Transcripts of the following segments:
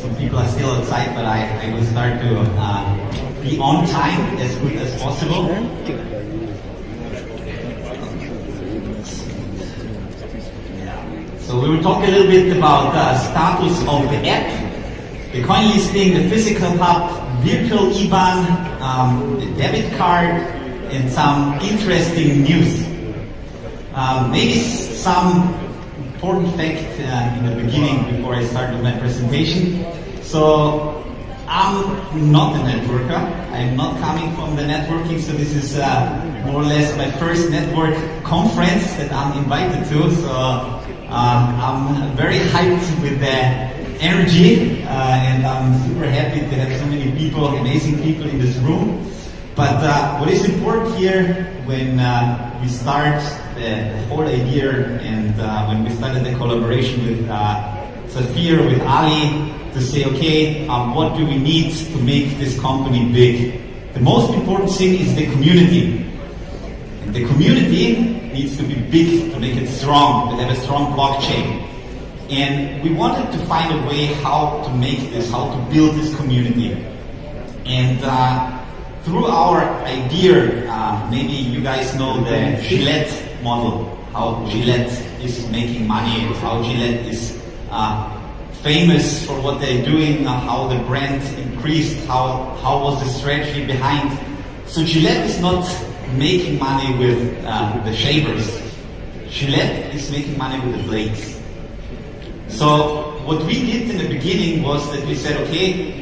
some people are still outside, but I will start to be on time as good as possible. So we will talk a little bit about status of the app, the coin listing, the physical hub, virtual IBAN, the debit card, and some interesting news. Maybe some important fact in the beginning before I start with my presentation. So I'm not a networker. I'm not coming from the networking, so this is more or less my first network conference that I'm invited to. So I'm very hyped with the energy, and I'm super happy to have so many people, amazing people in this room. But what is important here when we start the whole idea and when we started the collaboration with SAFIR, with Ali, to say, okay, what do we need to make this company big? The most important thing is the community. And the community needs to be big to make it strong, to have a strong blockchain. And we wanted to find a way how to make this, how to build this community. And through our idea, maybe you guys know the Gillette model, how Gillette is making money, how Gillette is famous for what they're doing, how the brand increased, how was the strategy behind. So Gillette is not making money with the shavers. Gillette is making money with the blades. So what we did in the beginning was that we said, okay,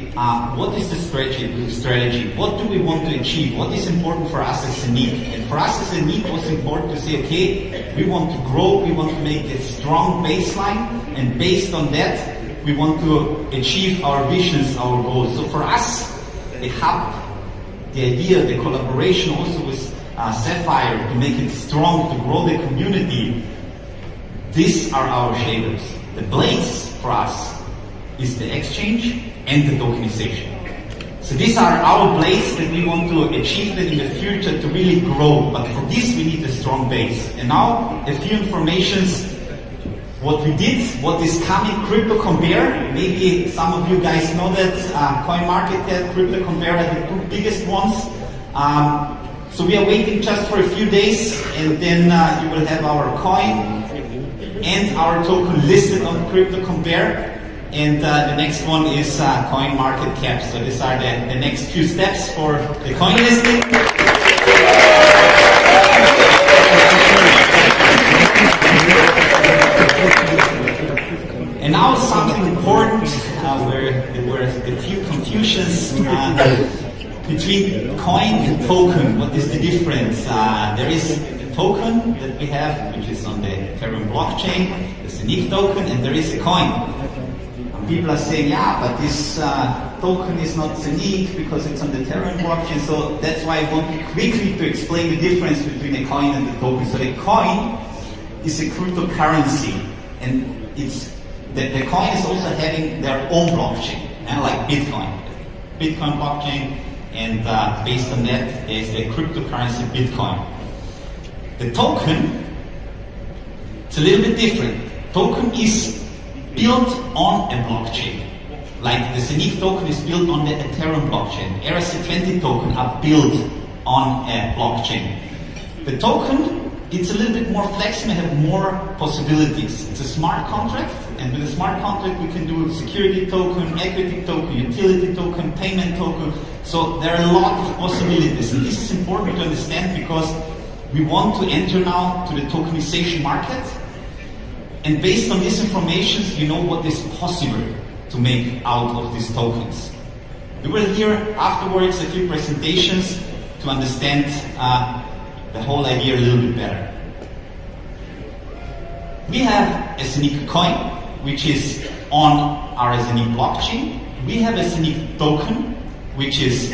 what is the strategy? What do we want to achieve? What is important for us as Zeniq? And for us as Zeniq, it was important to say, okay, we want to grow, we want to make a strong baseline, and based on that, we want to achieve our visions, our goals. So for us, the hub, the idea, the collaboration also with SAFIR to make it strong, to grow the community, these are our shavers. The blades for us is the exchange and the tokenization. So these are our blades that we want to achieve that in the future to really grow. But for this we need a strong base. And now a few informations. What we did, what is coming, Crypto Compare. Maybe some of you guys know that CoinMarketCap, Crypto Compare are the two biggest ones. So we are waiting just for a few days, and then you will have our coin and our token listed on Crypto Compare. And the next one is CoinMarketCap. So these are the next few steps for the coin listing. And now something important where there were a few confusions between coin and token. What is the difference? There is a token that we have, which is on the Ethereum blockchain, the Zeniq token, and there is a coin. And people are saying, yeah, but this token is not Zeniq because it's on the Ethereum blockchain. So that's why I want quickly to explain the difference between a coin and the token. So the coin is a cryptocurrency, and the coin is also having their own blockchain, like Bitcoin. Bitcoin blockchain, and based on that, there is the cryptocurrency Bitcoin. The token, it's a little bit different. Token is built on a blockchain. Like the Zeniq token is built on the Ethereum blockchain. ERC20 token are built on a blockchain. The token, it's a little bit more flexible, have more possibilities. It's a smart contract, and with a smart contract we can do security token, equity token, utility token, payment token. So there are a lot of possibilities, and this is important to understand because we want to enter now to the tokenization market, and based on this information you know what is possible to make out of these tokens. We will hear afterwards a few presentations to understand the whole idea a little bit better. We have a Zeniq coin, which is on our Zeniq blockchain. We have a Zeniq token, which is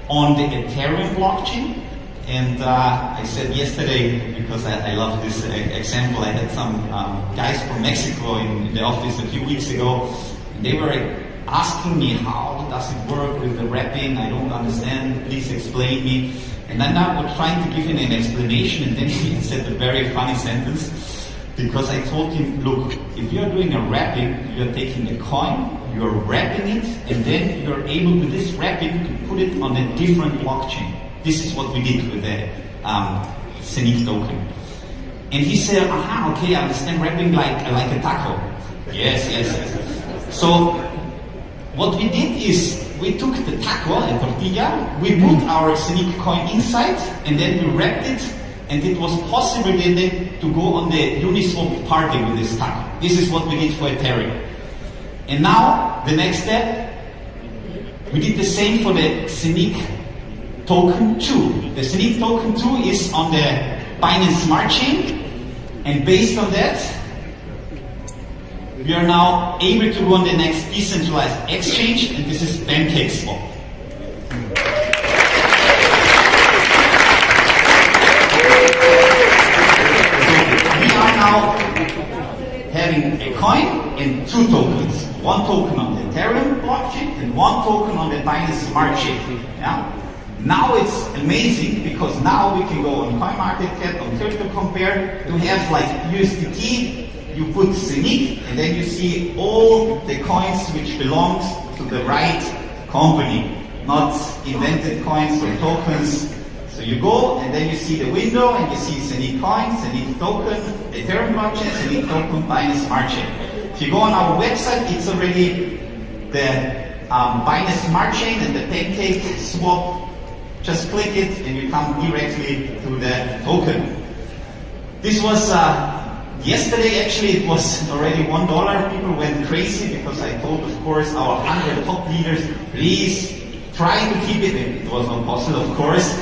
on the Ethereum blockchain. And I said yesterday, because I love this example, I had some guys from Mexico in the office a few weeks ago. And they were asking me, how does it work with the wrapping? I don't understand, please explain me. And then I was trying to give him an explanation, and then he said a very funny sentence. Do because I told him, look, if you're doing a wrapping, you're taking a coin, you're wrapping it, and then you're able with this wrapping to put it on a different blockchain. This is what we did with the Zeniq token. And he said, aha, okay, I understand wrapping like a taco. Yes. So what we did is we took the taco, a tortilla, we put our Zeniq coin inside, and then we wrapped it, and it was possible then to go on the Uniswap party with this taco. This is what we did for Ethereum. And now, the next step, we did the same for the Zeniq token 2. The Zeniq token 2 is on the Binance Smart Chain, and based on that, we are now able to go on the next decentralized exchange, and this is PancakeSwap. We are now having a coin and 2 tokens. 1 token on the Ethereum blockchain and 1 token on the Binance Smart Chain. Yeah? Now it's amazing because now we can go on CoinMarketCap, on Crypto Compare, to have like USDT. You put Zeniq, and then you see all the coins which belongs to the right company, not invented coins or tokens. So you go, and then you see the window, and you see Zeniq coin, Zeniq token, Ethereum blockchain, Zeniq token, Binance Smart Chain. If you go on our website, it's already the Binance Smart Chain and the PancakeSwap. Just click it, and you come directly to the token. This was yesterday, actually, it was already $1. People went crazy because I told, of course, our 100 top leaders, please try to keep it. It was not possible, of course.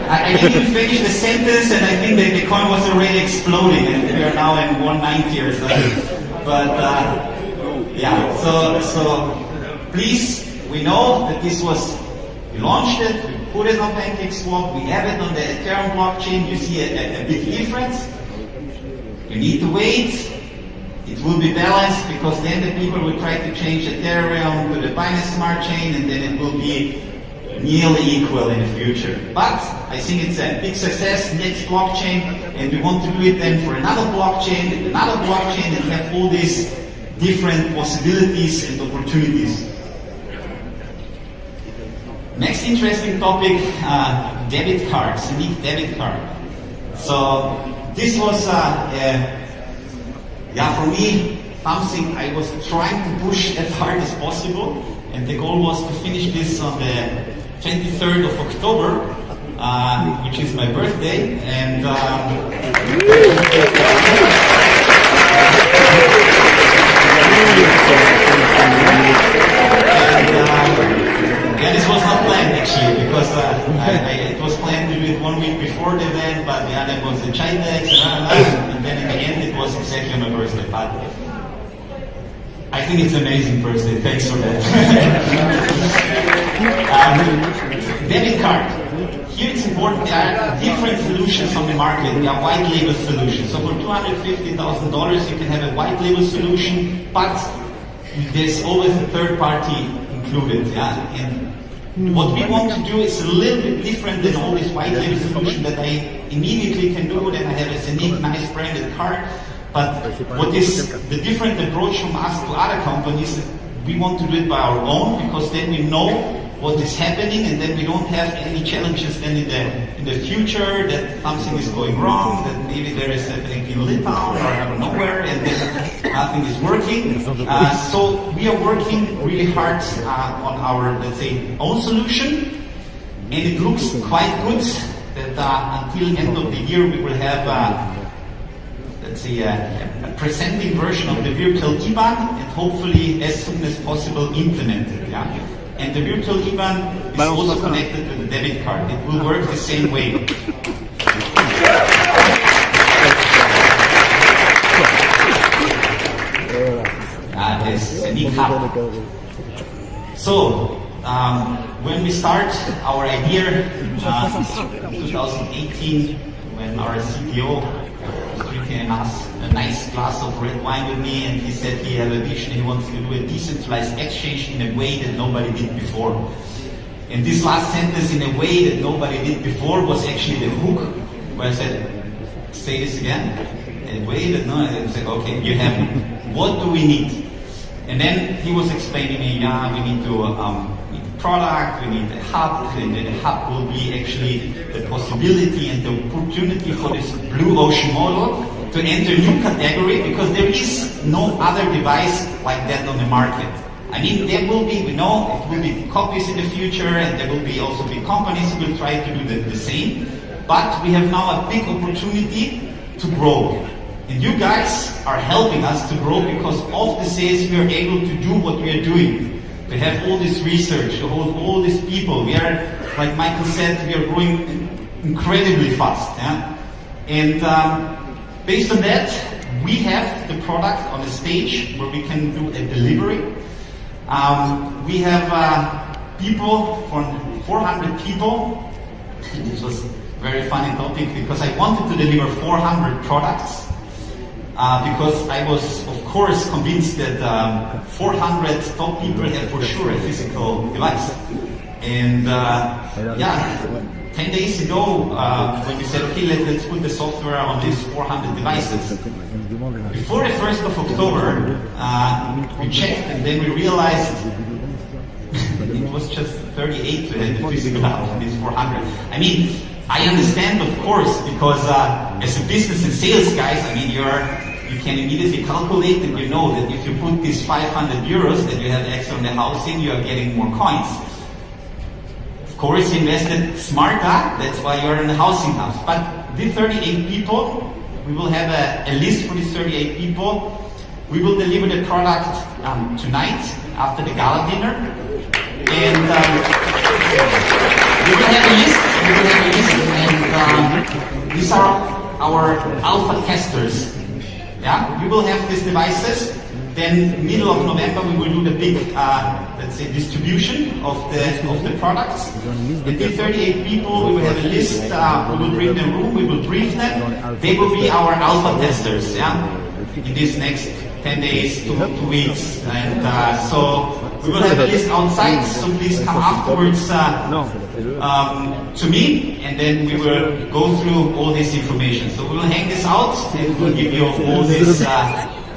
I didn't finish the sentence, and I think that the coin was already exploding, and we are now in 190 or something. But yeah, so please, we know that this was, we launched it, we put it on PancakeSwap, we have it on the Ethereum blockchain. You see a big difference. You need to wait. It will be balanced because then the people will try to change Ethereum to the Binance Smart Chain, and then it will be nearly equal in the future. But I think it's a big success, next blockchain, and we want to do it then for another blockchain, and have all these different possibilities and opportunities. Next interesting topic, debit cards, Zeniq debit card. So this was, for me, something I was trying to push as hard as possible, and the goal was to finish this on the 23rd of October, which is my birthday, and this was not planned actually, because it was planned to do it 1 week before the event, but that was the China, and then in the end it was exactly my birthday. But I think it's an amazing birthday. Thanks for that. Debit card. Here it's important, there are different solutions on the market. There are white label solutions. So for $250,000 you can have a white label solution, but there's always a third party included. And what we want to do is a little bit different than all these white label solutions that I immediately can do. Then I have a Zeniq nice branded card. But what is the different approach from us to other companies? We want to do it by our own, because then we know what is happening, and then we don't have any challenges then in the future that something is going wrong, that maybe there is a bank in Litauen or I don't know where, and then nothing is working. So we are working really hard on our, let's say, own solution, and it looks quite good that until end of the year we will have let's say a presenting version of the virtual IBAN, and hopefully as soon as possible implemented. And the virtual IBAN is also connected to the debit card. It will work the same way. There's a Zeniq hub. So, when we start our idea in 2018, when our CTO was drinking a nice glass of red wine with me, and he said he had a vision, he wants to do a decentralized exchange in a way that nobody did before. And this last sentence, in a way that nobody did before, was actually the hook, where I said, say this again. waited, no, and said, okay, you have it. What do we need? And then he was explaining me, yeah, we need to need a product, we need a hub, and then the hub will be actually the possibility and the opportunity for this blue ocean model to enter a new category, because there is no other device like that on the market. I mean, there will be, we know, it will be copies in the future, and there will be also big companies who will try to do the same. But we have now a big opportunity to grow. And you guys are helping us to grow because of the sales we are able to do what we are doing. We have all this research, to hold all these people. We are, like Michael said, we are growing incredibly fast. Yeah? And based on that, we have the product on a stage where we can do a delivery. We have people, from 400 people. This was very funny topic because I wanted to deliver 400 products because I was, of course, convinced that 400 top people have for sure a physical device. And yeah, 10 days ago, when we said, okay, let's put the software on these 400 devices, before the 1st of October, we checked and then we realized it was just 38 to have the physical out of these 400. I mean, I understand, of course, because as a business and sales guys, I mean, you can immediately calculate and you know that if you put these 500 euros that you have extra on the housing, you are getting more coins. Of course, you invested smarter, that's why you're in the housing house. But the 38 people, we will have a list for these 38 people. We will deliver the product tonight after the gala dinner. And we will have a list, and these are our alpha testers. Yeah, we will have these devices. Then middle of November we will do the big, let's say, distribution of the products. With the 38 people, we will have a list. We will bring them room. We will brief them. They will be our alpha testers. Yeah, in these next 10 days, two weeks, and so we will have a list outside. So please come afterwards to me, and then we will go through all this information. So we will hang this out, and we'll give you all this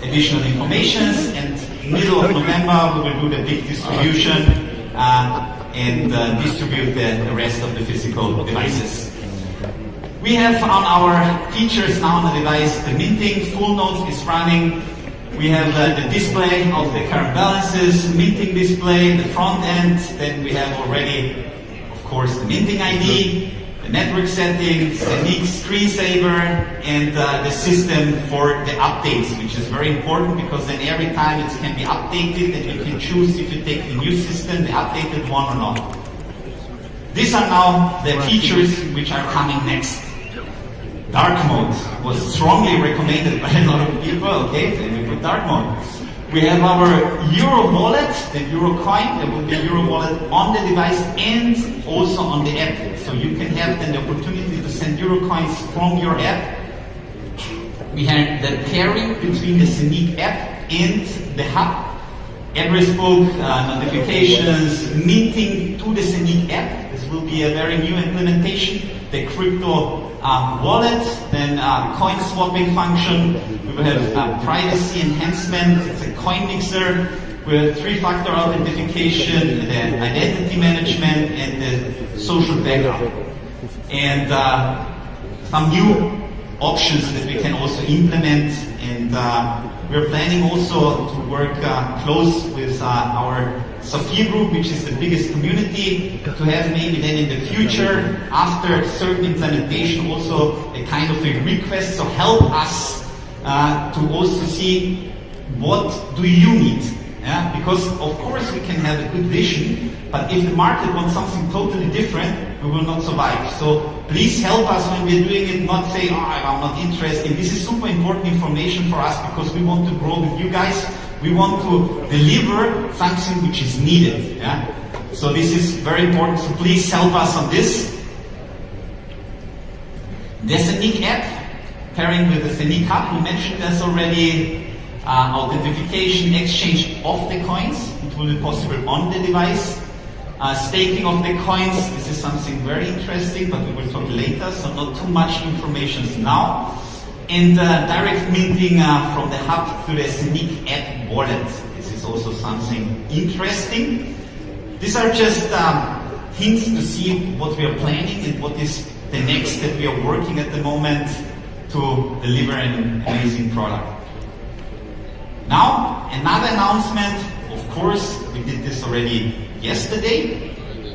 additional informations. And middle of November, we will do the big distribution and distribute the rest of the physical devices. We have on our features now on the device, the minting, full nodes is running. We have the display of the current balances, minting display, the front end. Then we have already, of course, the minting ID, the network settings, the Zeniq screensaver, and the system for the updates, which is very important because then every time it can be updated and you can choose if you take the new system, the updated one or not. These are now the features which are coming next. Dark mode was strongly recommended by a lot of people. Okay, then we put dark mode. We have our Euro wallet, the Euro coin. There will be Euro wallet on the device and also on the app. So you can have then the opportunity to send Euro coins from your app. We have the pairing between the Zeniq app and the hub. Address book, notifications, minting to the Zeniq app. This will be a very new implementation. The crypto wallet, then coin swapping function. We will have privacy enhancement. It's a coin mixer. We have three-factor authentication, the identity management, and the social backup. And some new options that we can also implement. And we're planning also to work close with our SAFIR group, which is the biggest community, to have maybe then in the future, after certain implementation, also a kind of a request. So help us to also see what do you need. Yeah? Because of course we can have a good vision, but if the market wants something totally different, we will not survive. So please help us when we're doing it, not say, oh, I'm not interested. This is super important information for us because we want to grow with you guys. We want to deliver something which is needed. Yeah? So this is very important, so please help us on this. The Zeniq app, pairing with the Zeniq hub, we mentioned this already. Authentication, exchange of the coins, it will be possible on the device. Staking of the coins, this is something very interesting, but we will talk later, so not too much information now. and direct minting from the hub to the Zeniq app wallet. This is also something interesting. These are just hints to see what we are planning and what is the next that we are working at the moment to deliver an amazing product. Now, another announcement. Of course, we did this already yesterday,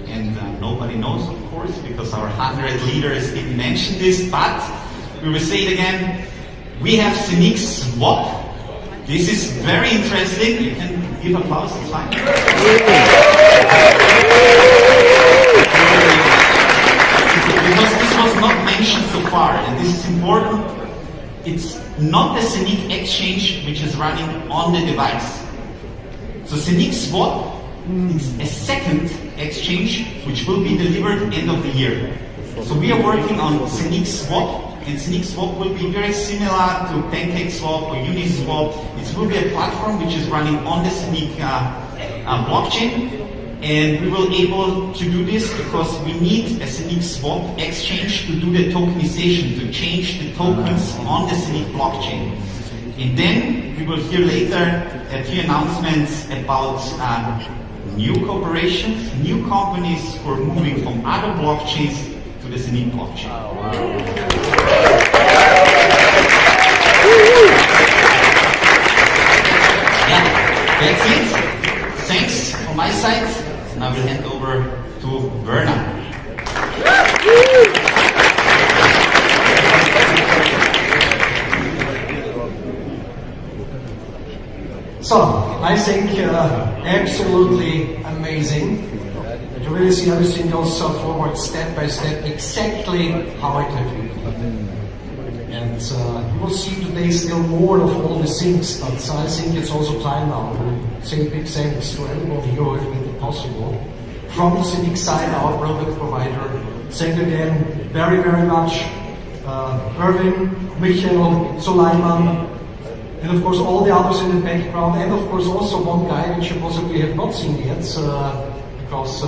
and nobody knows, of course, because our 100 leaders didn't mention this, but we will say it again. We have Zeniq Swap. This is very interesting. You can give applause, it's fine. Because this was not mentioned so far, and this is important. It's not the Zeniq exchange which is running on the device. So Zeniq Swap is a second exchange which will be delivered end of the year. So we are working on Zeniq Swap, and Zeniq Swap will be very similar to PancakeSwap or Uniswap. It will be a platform which is running on the Zeniq blockchain, and we will be able to do this because we need a Zeniq Swap exchange to do the tokenization, to change the tokens on the Zeniq blockchain. And then we will hear later a few announcements about new corporations, new companies who are moving from other blockchains to the Zeniq blockchain. Yeah, that's it. Thanks from my side. And I will hand over to Werner. So, I think absolutely amazing to really see everything goes forward step by step, exactly how it has been. And you will see today still more of all the things, but I think it's also time now to say big thanks to everybody who has made it possible. From the Zeniq side, our product provider, thank you again very, very much. Erwin, Michael, Sulayam, and of course all the others in the background, and of course also one guy which you possibly have not seen yet, because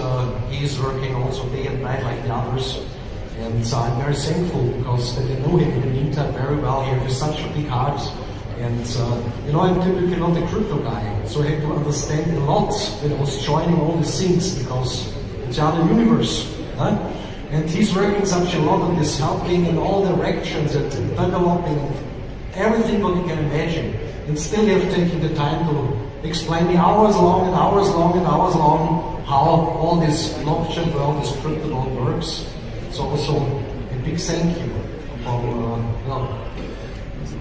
he is working also day and night like the others. And I'm very thankful because I know him in the meantime very well. He has such a big heart. And I'm typically not a crypto guy, so I had to understand a lot when I was joining all these things because it's another universe. Huh? And he's working such a lot on this, helping in all directions and developing everything what you can imagine. And still you have taken the time to explain me hours long and hours long and hours long how all this blockchain world, this crypto world works. So also a big thank you from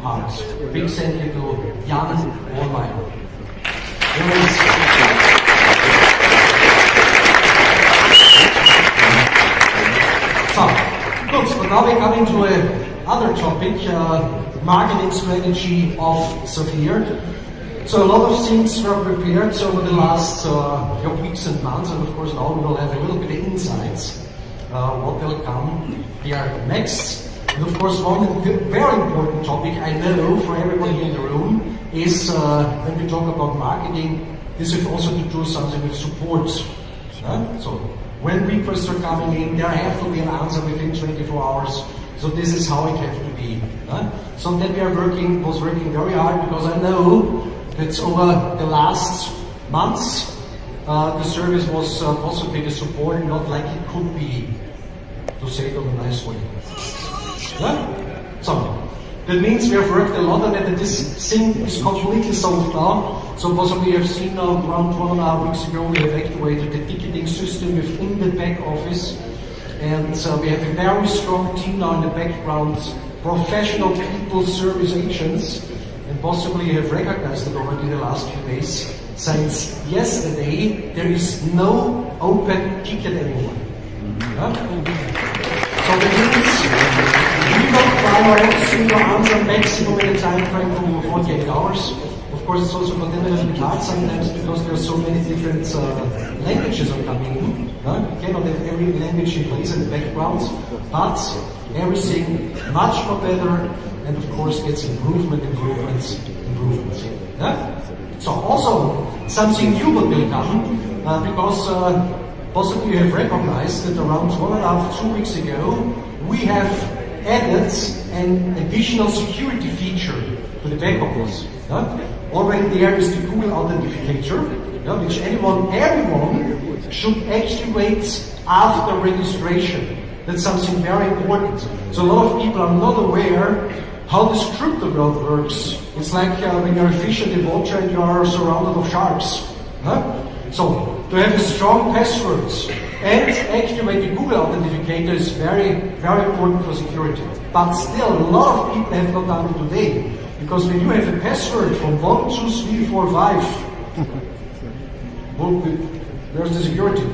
heart. A big thank you to Jan Online. So, good, but now we're coming to another topic, marketing strategy of SAFIR. So a lot of things were prepared over the last weeks and months, and of course now we will have a little bit of insights. What will come here next. And of course one very important topic I know for everybody in the room is when we talk about marketing, this is also to do something with support. So when requests are coming in, there have to be an answer within 24 hours. So this is how it has to be. So that we are was working very hard because I know that over the last months the service was possibly the support not like it could be, to say it in a nice way. So that means we have worked a lot on it, and this thing is completely solved now. So possibly you have seen now around 1.5 weeks ago we have activated the ticketing system within the back office, and we have a very strong team now in the background, professional people, service agents, and possibly you have recognized it already the last few days. Since yesterday, there is no open ticket anymore. So that means we will try our single answer maximum in a time frame from 48 hours. Of course, it's also for them a little bit hard sometimes because there are so many different languages are coming in. You cannot have every language in place in the background, but everything much more better, and of course gets improvements. So also something new will come because possibly you have recognized that around 1.5 to 2 weeks ago we have added an additional security feature to the back office. Already there is the Google Authenticator, which everyone should activate after registration. That's something very important. So a lot of people are not aware how this crypto world works. It's like when you're a fish in the water and you are surrounded of sharks. So to have a strong password and activate the Google Authenticator is very, very important for security. But still, a lot of people have not done it today. Because when you have a password from 1, 2, 3, 4, 5, well, where's the security?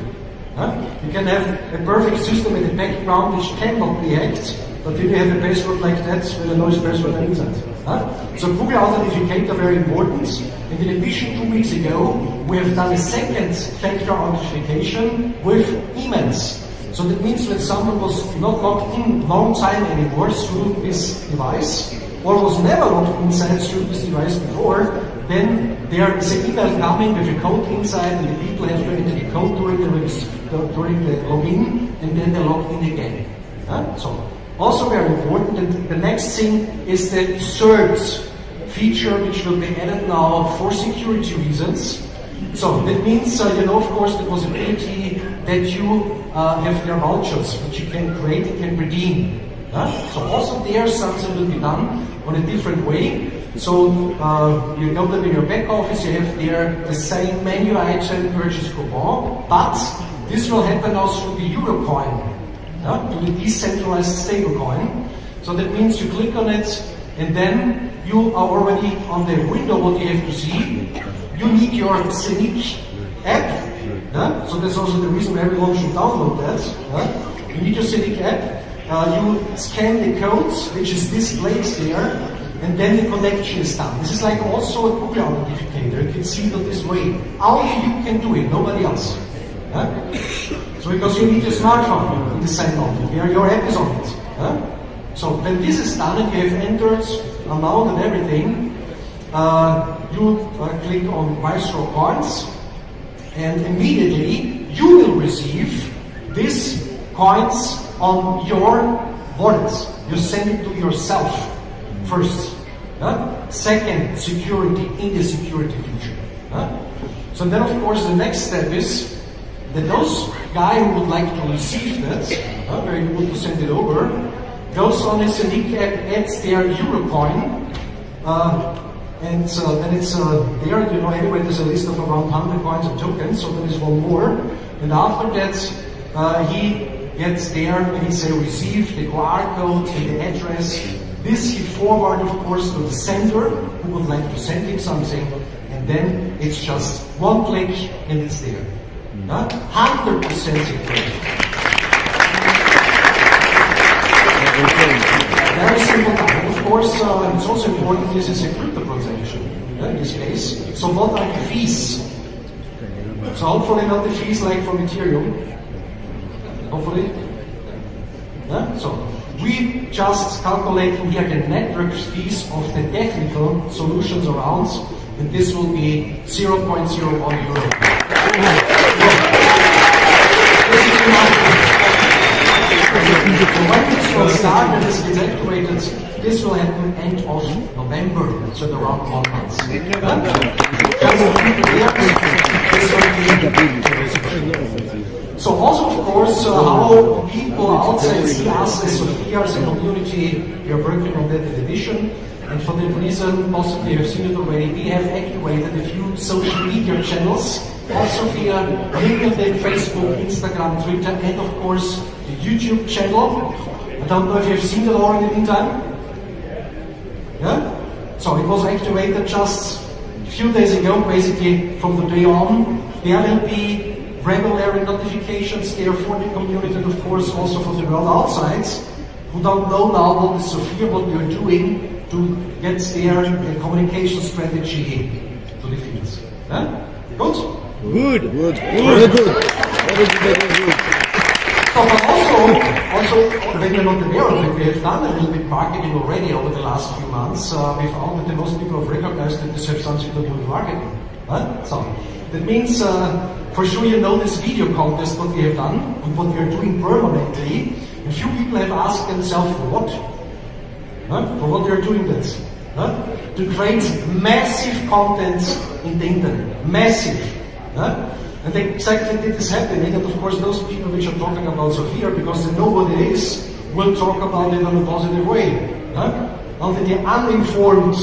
You can have a perfect system in the background which cannot be hacked, but when you have a password like that, with a noise password inside. So Google Authenticator very important. And in addition, 2 weeks ago, we have done a second factor authentication with emails. So that means when someone was not logged in long time anymore through this device, or was never logged inside through this device before, then there is an email coming with a code inside, and the people have to enter the code during the login, and then they log in again. So also very important. And the next thing is the third feature, which will be added now for security reasons. So that means, of course, the possibility that you have their vouchers, which you can create and can redeem. So also there something will be done on a different way. So you go to your back office, you have there the same menu item, purchase coupon, but this will happen also through the Eurocoin, to the decentralized stablecoin. So that means you click on it, and then you are already on the window. What you have to see, you need your Zeniq app. So that's also the reason everyone should download that. You need your Zeniq app. You scan the codes, which is displayed there, and then the connection is done. This is like also a Google Authenticator. You can see it this way. Only you can do it, nobody else. So because you need your smartphone in the same moment, where your app is on it. So when this is done and you have entered amount and everything, you click on Viceroy coins, and immediately you will receive these coins on your wallet. You send it to yourself first. Second, security in the security feature. So then, of course, the next step is that those guy who would like to receive that, very good to send it over, goes on his Zeniq app, adds their Eurocoin, and then it's there. Anyway, there's a list of around 100 coins and tokens, so there is one more. And after that, he gets there and he say receive the QR code and the address. This he forward, of course, to the sender who would like to send him something, and then it's just one click and it's there. 100% secure. Very simple. Of course, it's also important this is a crypto transaction in this case. So what are the fees? So hopefully not the fees like from Ethereum. Hopefully. So we just calculate here the network fees of the technical solutions around, and this will be 0.01 euro. So when this will start and this gets activated, this will happen end of November, so around 1 month. So also, of course, how people outside see us as SAFIR, as a community, we are working on that edition. And for that reason, possibly you have seen it already, we have activated a few social media channels on SAFIR, LinkedIn, Facebook, Instagram, Twitter, and of course, the YouTube channel. I don't know if you have seen it all in the meantime. Yeah? So it was activated just a few days ago, basically from the day on. There will be regular notifications there for the community, and of course also for the world outside who don't know now what is SAFIR, what we are doing to get their communication strategy to the fields. Yeah? Good? Good. Very good. So, but also, when you're not aware of it, we have done a little bit marketing already over the last few months. We found that the most people have recognized that this has something to do with marketing. Right? So, that means for sure you know this video contest what we have done and what we are doing permanently. A few people have asked themselves for what? For what they are doing this? To create massive content in the internet. Massive. And exactly this is happening, and of course those people which are talking about SAFIR, because they know what it is, will talk about it in a positive way. Only the uninformed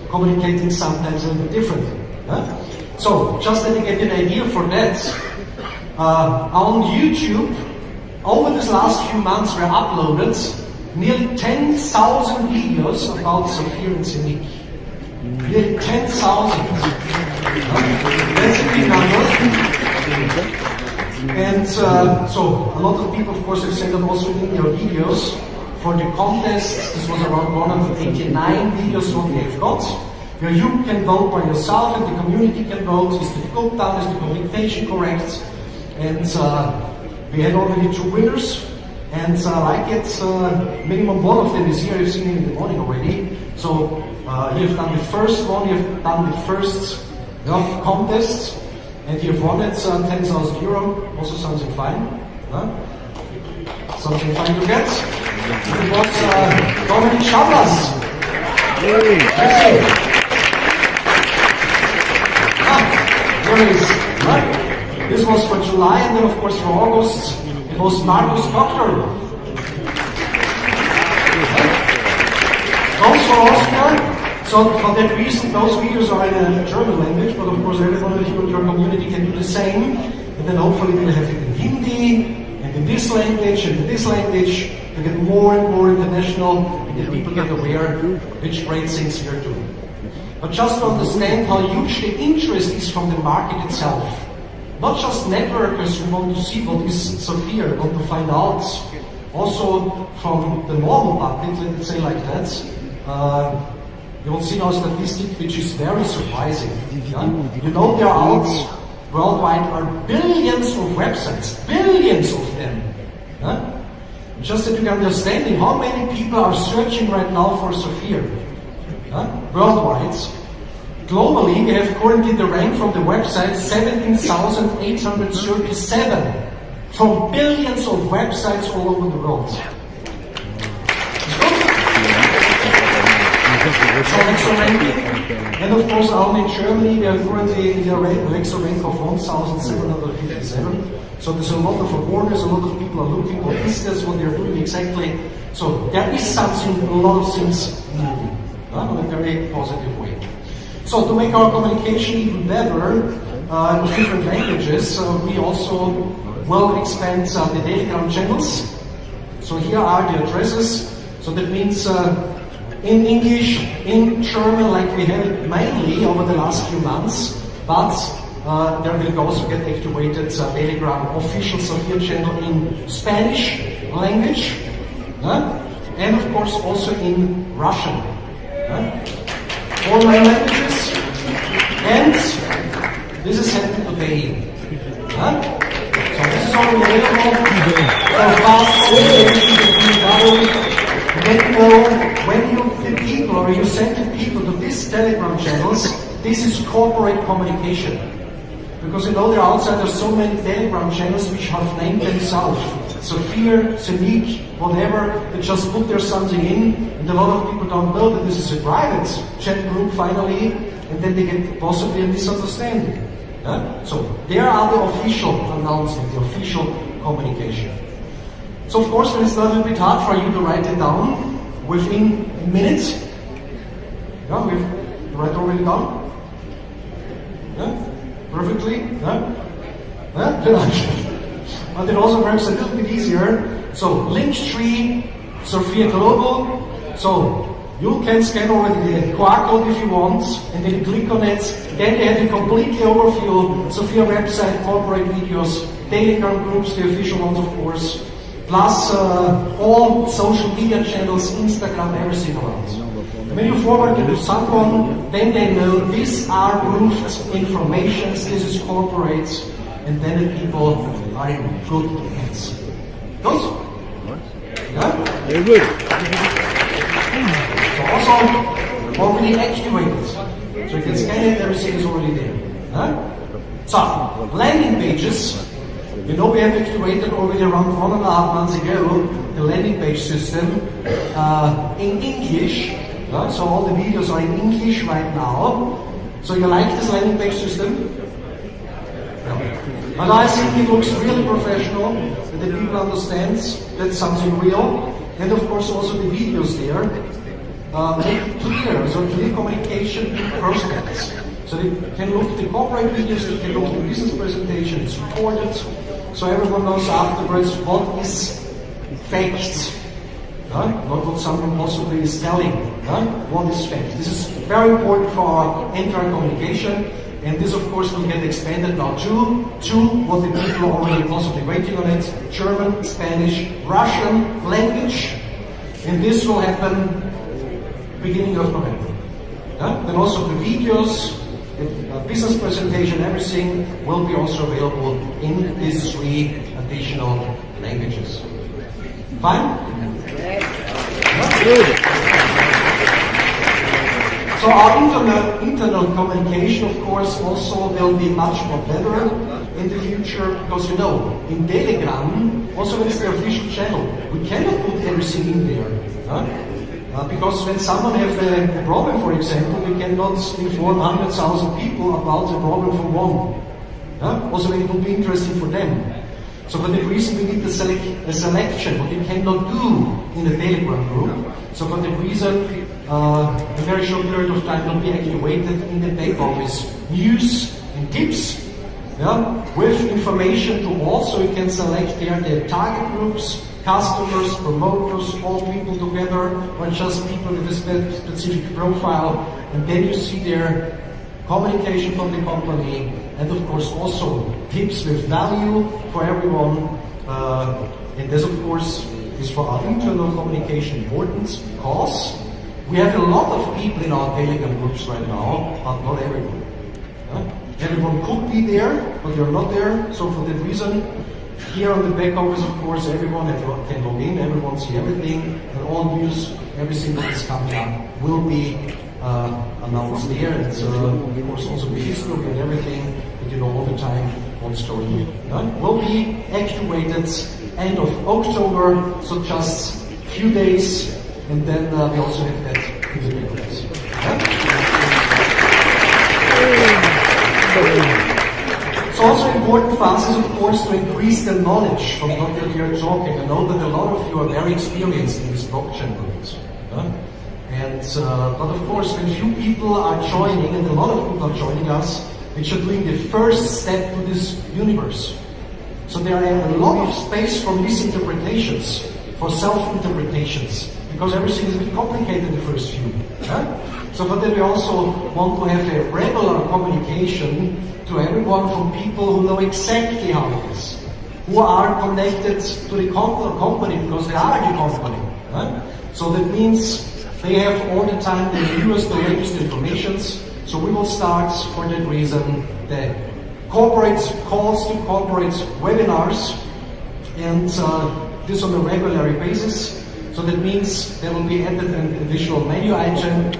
communicating sometimes a little bit differently. So, just let me get you an idea for that. On YouTube, over this last few months were uploaded nearly 10,000 videos about SAFIR and Zeniq. Nearly 10,000. That's a big number. And so, a lot of people, of course, have sent them also in their videos. For the contest, this was around 189 videos what we have got. Where you can vote by yourself and the community can vote. Is the code down, is the communication correct? And we had already 2 winners. And I get minimum one of them is here. I've seen him in the morning already. So you have done the first one, you have done the first contest, and you have won it 10,000 euro. Also something fine. Something fine to get. It was Dominic Chavlas. This was for July, and then of course for August it was Marcus Proctor. Those for Austria. So for that reason, those videos are in a German language, but of course every one of you in your community can do the same, and then hopefully we'll have it in Hindi, and in this language, and in this language, to get more and more international, and that people get aware which great things we are doing. But just to understand how huge the interest is from the market itself. Not just networkers who want to see what is SAFIR, want to find out, also from the normal public, let's say like that. You will see now a statistic which is very surprising. You know there are out worldwide are billions of websites, billions of them. Just that you can understand how many people are searching right now for SAFIR. Worldwide. Globally, we have currently the rank from the website 17,837 from billions of websites all over the world. And of course, only in Germany, we are currently in the Alexa rank of 1,757. So there's a lot of awareness, a lot of people are looking, what is this, what they're doing exactly. So there is something, a lot of things moving in a very positive way. So to make our communication even better in different languages, we also will expand the Telegram channels. So here are the addresses. So that means in English, in German, like we have it mainly over the last few months, but there will also get activated Telegram official SAFIR channel in Spanish language, and of course also in Russian. 4 main languages, and this is happening today. So this is already available for fast when you the people or you send the people to these Telegram channels, this is corporate communication. Because you know there are outside there's so many Telegram channels which have named themselves SAFIR, Zeniq, whatever, they just put their something in, and a lot of people don't know that this is a private chat group finally, and then they get possibly a misunderstanding. So there are the official announcements, the official communication. So of course, when it's a little bit hard for you to write it down within minutes, we've write already down. Perfectly. But it also works a little bit easier. So Linktree, SAFIR Global. So you can scan already the QR code if you want, and then you click on it. Then you have a completely overview. SAFIR website, corporate videos, Telegram groups, the official ones of course, plus all social media channels, Instagram, everything around. When you forward it to someone, then they know these are proofed informations, this is corporate, and then the people are in good hands. Good? Yeah? Very good. So also already activated. So you can scan it, everything is already there. So, landing pages. You know, we have activated already around 1.5 months ago the landing page system in English. So all the videos are in English right now. So you like this landing page system? And I think it looks really professional, that the people understand that's something real. And of course also the videos there make it clear, so clear communication with prospects. So they can look at the corporate videos, they can look at the business presentation, it's recorded. So everyone knows afterwards what is fact, not what someone possibly is telling. What is fact? This is very important for our entire communication, and this of course will get expanded now to what the people are already possibly waiting on it: German, Spanish, Russian language, and this will happen beginning of November. Then also the videos, business presentation, everything will be also available in these 3 additional languages. Fine? Good. So our internal communication, of course, also will be much more better in the future, because you know, in Telegram, also when it's the official channel, we cannot put everything in there. Because when someone has a problem, for example, we cannot inform 100,000 people about the problem for one. Also when it will be interesting for them. So for that reason we need a selection, what we cannot do in the Telegram group. So for that reason, a very short period of time will be activated in the back office. News and tips, with information to all, so you can select there the target groups, customers, promoters, all people together, or just people with a specific profile, and then you see their communication from the company, and of course also tips with value for everyone. And this of course is for our internal communication important, because we have a lot of people in our Telegram groups right now, but not everyone. Everyone could be there, but they're not there, so for that reason, here on the back office, of course, everyone can log in, everyone see everything, and all news, everything that is coming up will be announced there, and of course also with Facebook and everything, that you know all the time what's going on. Will be activated end of October, so just a few days, and then we also have that in the back office. So also important for us is of course to increase the knowledge from what we are talking. I know that a lot of you are very experienced in this blockchain world. And but of course when few people are joining, and a lot of people are joining us, which are doing the first step to this universe. So there are a lot of space for misinterpretations, for self-interpretations, because everything is a bit complicated the first few. So for that we also want to have a regular communication to everyone, from people who know exactly how it is, who are connected to the company because they are the company. So that means they have all the time the newest, the latest informations. So we will start for that reason the corporate calls to corporate webinars, and this on a regular basis. So that means there will be added an additional menu item,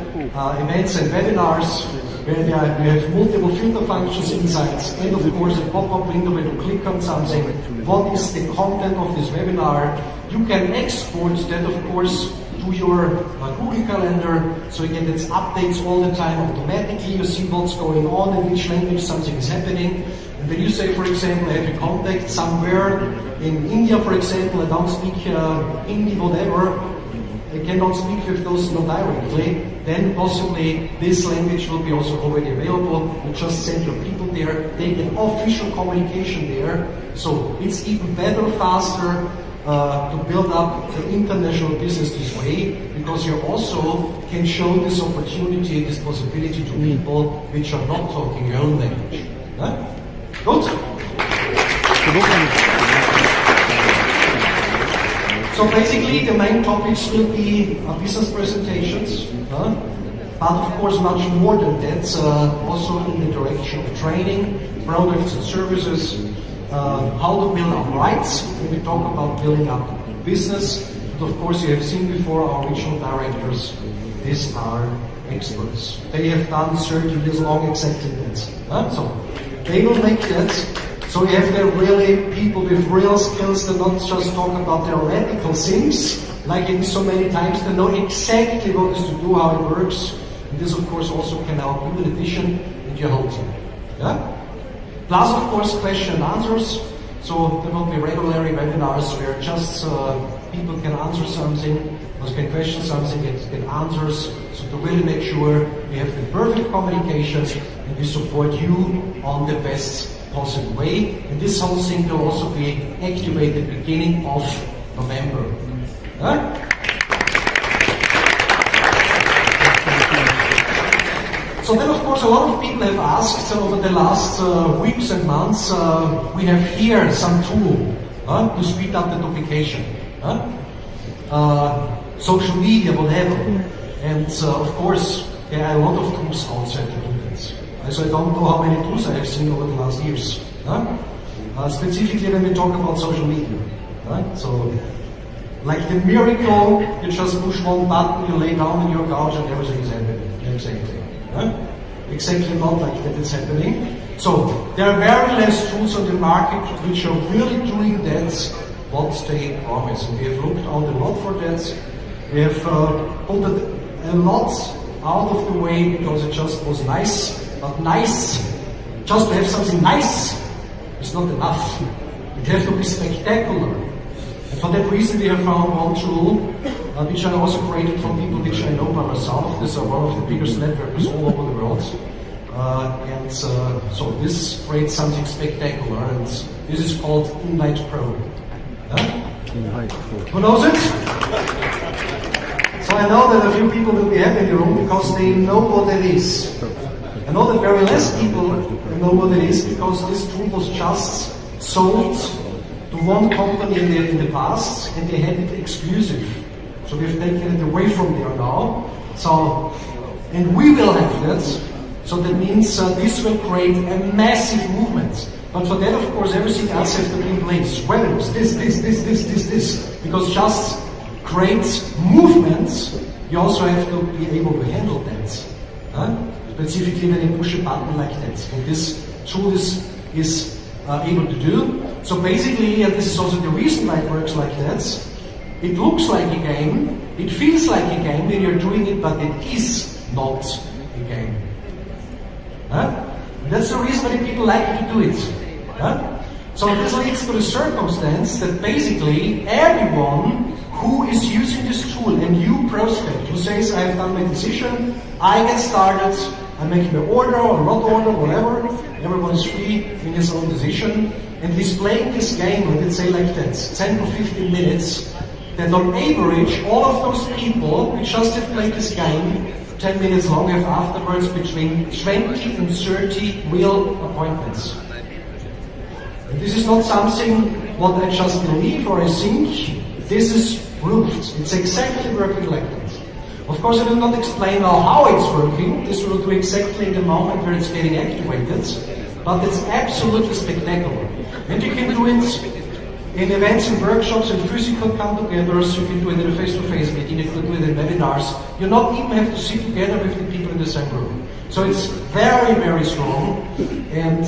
events and webinars, where you have multiple filter functions inside, and of course a pop-up window where you click on something. What is the content of this webinar? You can export that, of course, to your Google Calendar, so you get its updates all the time automatically. You see what's going on, in which language something is happening. And when you say, for example, I have a contact somewhere in India, for example, I don't speak Hindi, whatever, I cannot speak with those not directly, then possibly this language will be also already available. You just send your people there, they get official communication there. So it's even better, faster to build up the international business this way, because you also can show this opportunity, this possibility to people which are not talking your own language. Good? So basically the main topics will be business presentations, but of course much more than that, also in the direction of training, products and services, how to build up rights. When we talk about building up business, but of course you have seen before our regional directors, these are experts. They have done 30 years long exactly that. So They will make that. So you have there really people with real skills that not just talk about theoretical things, like in so many times, they know exactly what is to do, how it works. And this, of course, also can help you in addition and your whole team. Yeah? Plus, of course, question and answers. So there will be regular webinars where just people can answer something, or can question something, get answers. So to really make sure we have the perfect communication and we support you on the best possible way. And this whole thing will also be activated beginning of November. Huh? So then, of course, a lot of people have asked over the last weeks and months, we have here some tool to speed up the duplication. Social media, whatever. And of course, there are a lot of tools outside to do this. So I don't know how many tools I have seen over the last years. Specifically when we talk about social media. So, like the miracle, you just push one button, you lay down on your couch and everything is happening. Exactly. Exactly not like that it's happening. So, there are very less tools on the market which are really doing that what they promise. And we have looked out a lot for that. We have put a lot out of the way because it just was nice. But nice, just to have something nice, is not enough. It has to be spectacular. And for that reason we have found one tool, which I also created from people which I know by myself. These are one of the biggest networks all over the world. So this creates something spectacular, and this is called Invite Pro. Who knows it? So I know that a few people will be happy in the room because they know what it is. I know that very less people know what it is because this tool was just sold to one company in the past and they had it exclusive. So we've taken it away from there now. So, and we will have that. So that means this will create a massive movement. But for that, of course, everything else has to be in place. Revenues, this. Because just create movements, you also have to be able to handle that. Specifically when you push a button like that. And this tool is able to do. So basically, and this is also the reason why it works like that, it looks like a game, it feels like a game when you're doing it, but it is not a game. That's the reason why people like to do it. So this leads to the circumstance that basically everyone who is using this tool, a new prospect who says, I have done my decision, I get started, I make my order or not order, whatever, everyone is free in his own decision, and he's playing this game, let's say like that, 10 to 15 minutes, that on average, all of those people who just have played this game 10 minutes long have afterwards between 20 and 30 real appointments. And this is not something what I just believe or I think, this is proved. It's exactly working like that. Of course, I will not explain now how it's working. This will do exactly in the moment where it's getting activated. But it's absolutely spectacular. And you can do it in events and workshops and physical come-togethers. You can do it in a face-to-face meeting. You can do it in webinars. You not even have to sit together with the people in the same room. So it's very, very strong. And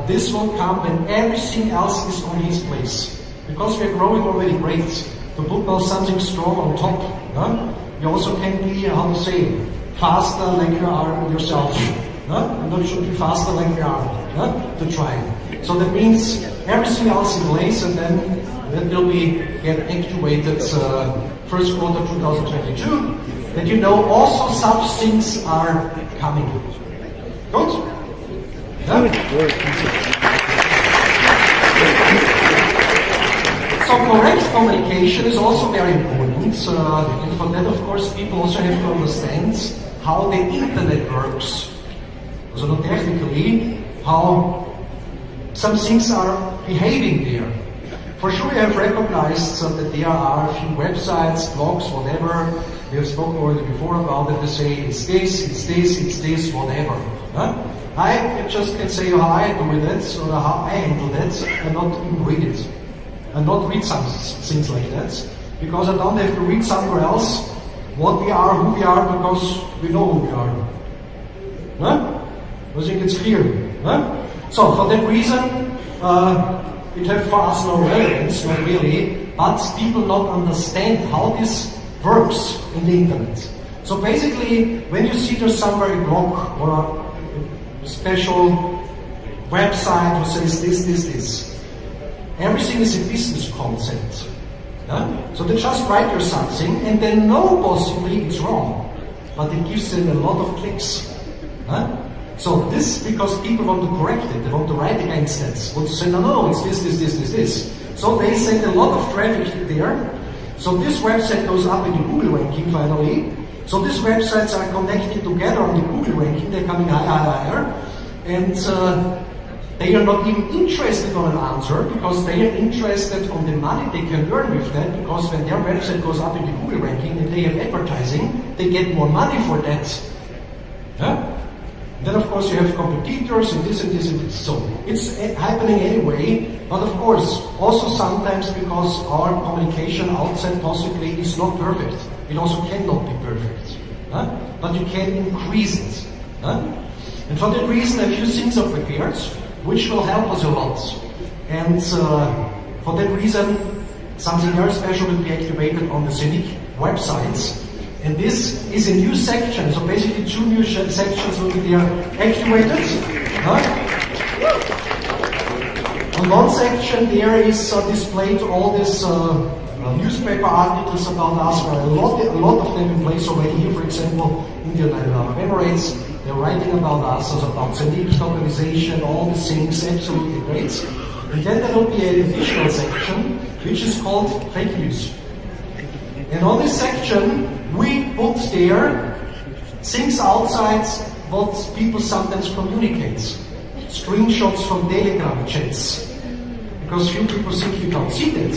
this will come when everything else is on its place. Because we are growing already great. To put now something strong on top. You also can be, how to say, faster like you are yourself. And not should be faster like you are to try. So that means everything else in place, and then that will be get activated first quarter 2022. That you know also such things are coming. Good? So correct communication is also very important. And for that, of course, people also have to understand how the internet works. So not technically, how some things are behaving there. For sure, we have recognized that there are a few websites, blogs, whatever. We have spoken already before about it. They say it's this, whatever. I just can say how I do it, or how I handle that, and not even read it. And not read some things like that. Because I don't have to read somewhere else what we are, who we are, because we know who we are. I think it's clear. So for that reason, it has for us no relevance, not really, but people not understand how this works in the internet. So basically, when you see there's somewhere a blog or a special website who says this, everything is a business concept. Yeah? So they just write there something and they know possibly it's wrong, but it gives them a lot of clicks. Yeah? So this, because people want to correct it, they want to write against it, want to say, no, it's this. So they send a lot of traffic there. So this website goes up in the Google ranking finally. So these websites are connected together on the Google ranking, they're coming higher, and they are not even interested on an answer because they are interested on the money they can earn with that, because when their website goes up in the Google ranking and they have advertising, they get more money for that. Yeah? Then of course you have competitors and this and this and this. So it's happening anyway, but of course also sometimes because our communication outside possibly is not perfect. It also cannot be perfect. But you can increase it. And for that reason a few things are prepared, which will help us a lot. And for that reason something very special will be activated on the Zeniq websites. And this is a new section, so basically 2 new sections will be there activated. On one section there is displayed all these newspaper articles about us, a lot of them in place already here, for example, in the United Arab Emirates. They're writing about us, about Zeniq, tokenization, all these things, absolutely great. And then there will be an additional section, which is called fake news. And on this section, we put there things outside what people sometimes communicate. Screenshots from Telegram chats. Because few people think we don't see that.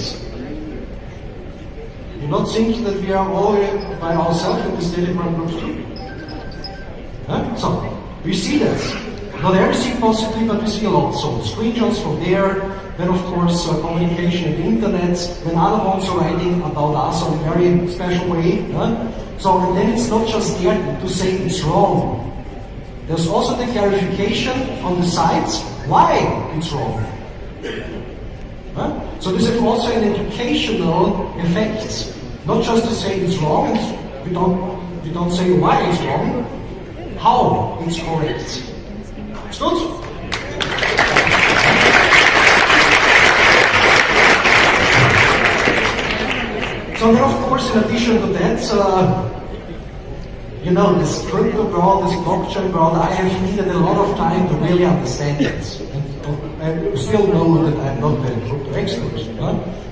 You not think that we are all by ourselves in this Telegram group too? So, we see that. Not everything possibly, but we see a lot. So, screenshots from there. Then of course communication in the internet, when other ones are writing about us in a very special way. So and then it's not just there to say it's wrong. There's also the clarification on the sides why it's wrong. So this is also an educational effect. Not just to say it's wrong, we don't say why it's wrong, how it's correct. It's good? So then of course in addition to that, this crypto world, this blockchain world, I have needed a lot of time to really understand it. And I still know that I'm not a crypto expert,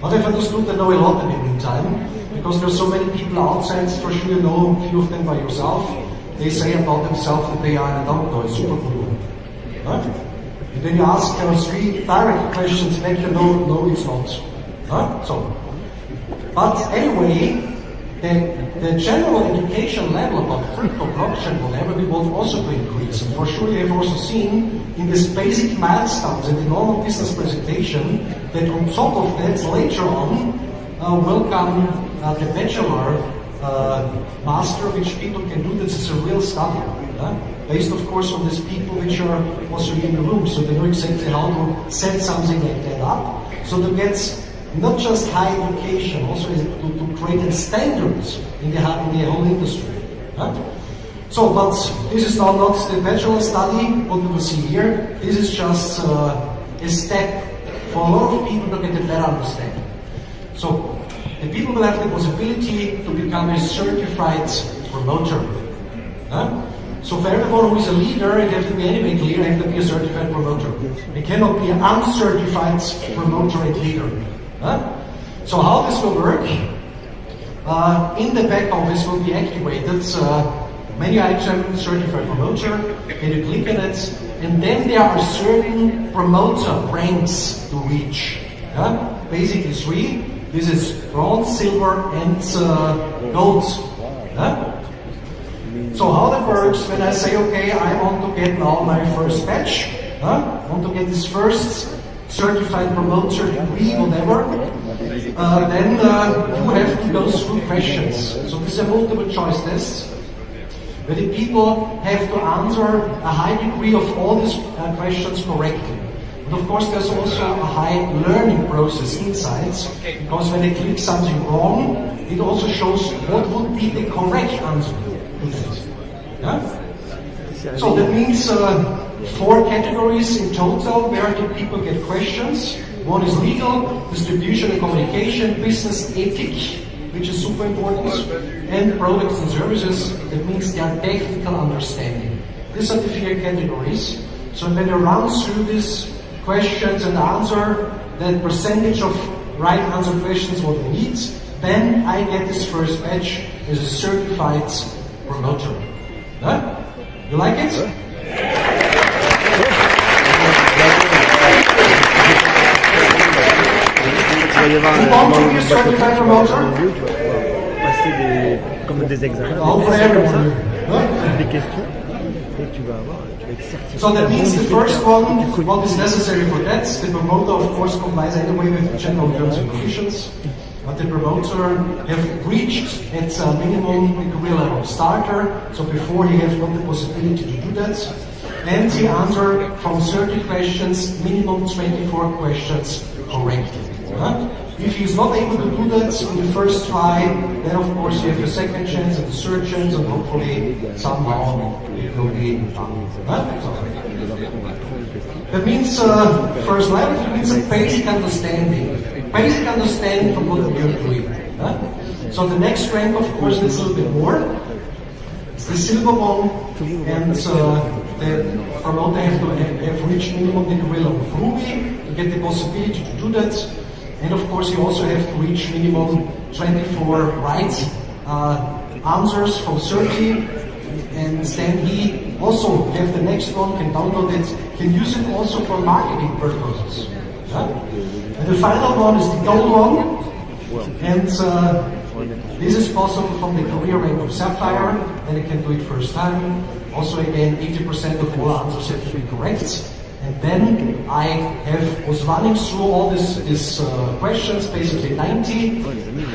but I've understood I know a lot in the meantime, because there's so many people outside, for sure you know a few of them by yourself, they say about themselves that they are, I don't know, a superguru. And then you ask 3 direct questions back, no it's not. But anyway, the general education level about crypto, blockchain, whatever, we want also to increase. And for sure you have also seen in these basic milestones in the normal business presentation that on top of that later on will come the bachelor master, which people can do. This is a real study, based of course on these people which are also in the room, so they know exactly how to set something like that up. So to get not just high education, also to create standards in the whole industry. So, but this is now not the bachelor study, what we will see here. This is just a step for a lot of people to get a better understanding. So, the people will have the possibility to become a certified promoter. So for everyone who is a leader, it has to be anyway clear, it has to be a certified promoter. It cannot be an uncertified promoter and leader. So how this will work? In the back office will be activated menu item certified promoter, and you click on it, and then there are certain promoter ranks to reach. Basically 3. This is bronze, silver, and gold. So how that works, when I say, okay, I want to get now my first badge, I want to get this first certified promoter degree, whatever, then you have to go through questions. So this is a multiple choice test. where the people have to answer a high degree of all these questions correctly. But of course, there's also a high learning process inside, because when they click something wrong, it also shows what would be the correct answer to that. Yeah? So that means 4 categories in total where the people get questions. One is legal, distribution and communication, business ethic, which is super important, and products and services. That means their technical understanding. These are the 4 categories. So when they run through these questions and answer that percentage of right answer questions what they need, then I get this first batch as a certified promoter. Huh? You like it? Who wants to be a certified promoter? Comme des examens. Oh, for everyone. Des questions. Et tu vas avoir, tu vas être certifié. So that means the first one, what is necessary for that, the promoter of course complies anyway with the general terms and conditions. But the promoter have reached at a minimum career level starter, so before he has not the possibility to do that. And he answered from 30 questions, minimum 24 questions correctly. If he's not able to do that in the first try, then of course you have a second chance and a third chance, and hopefully somehow it will be done. That means first level, it means a basic understanding. Basic understanding from what we are doing. So the next rank, of course, is a little bit more. It's the silver one, and the promoter have reached minimum degree level of Ruby to get the possibility to do that. And of course, you also have to reach minimum 24 right answers from 30. And then he also have the next one, can download it, can use it also for marketing purposes. And the final one is the gold one. And this is possible from the career rank of SAFIR, and you can do it first time. Also again, 80% of all answers have to be correct. And then I was running through all these questions, basically 90.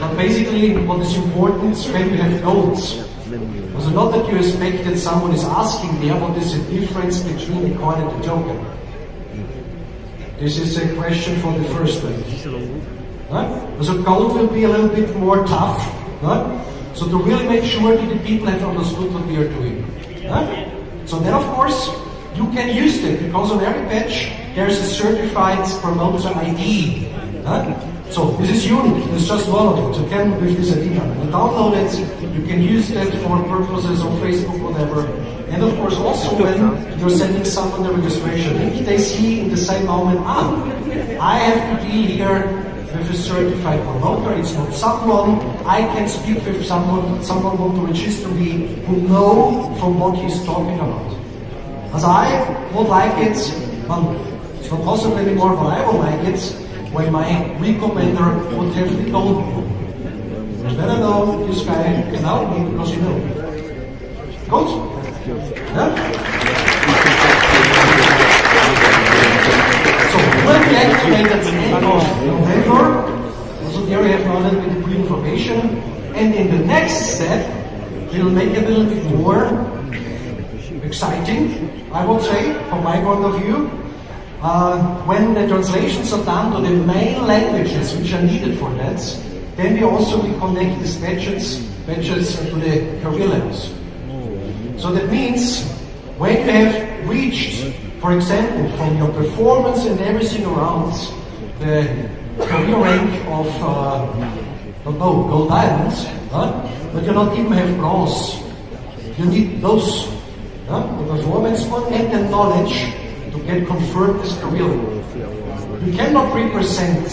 But basically, what is important when you have goals. So not that you expect that someone is asking there what is the difference between a coin and a token. This is a question for the first one. So gold will be a little bit more tough. So to really make sure that the people have understood what we are doing. So then, of course, you can use it, because on every batch there's a certified promoter ID. So this is unique, there's just one of it. You can with this ID number. You download it, you can use that for purposes on Facebook, whatever. And of course also when you're sending someone the registration link, they see in the same moment, I have to deal here with a certified promoter. It's not someone, I can speak with someone want to register me who know from what he's talking about. As I would like it, well, it's not possible anymore, but I would like it when my recommender would have the gold. You better know this guy can help me because you know. Good? Yeah? So we'll be activated at the end of November. So there we have now a little bit of information. And in the next step, we'll make it a little bit more exciting, I would say, from my point of view. When the translations are done to the main languages which are needed for that, then we also will connect these badges to the career levels. So that means when you have reached, for example, from your performance and everything around the career rank of, gold diamonds, but you don't even have bronze. You need those. The performance one and the knowledge to get confirmed as career. You cannot represent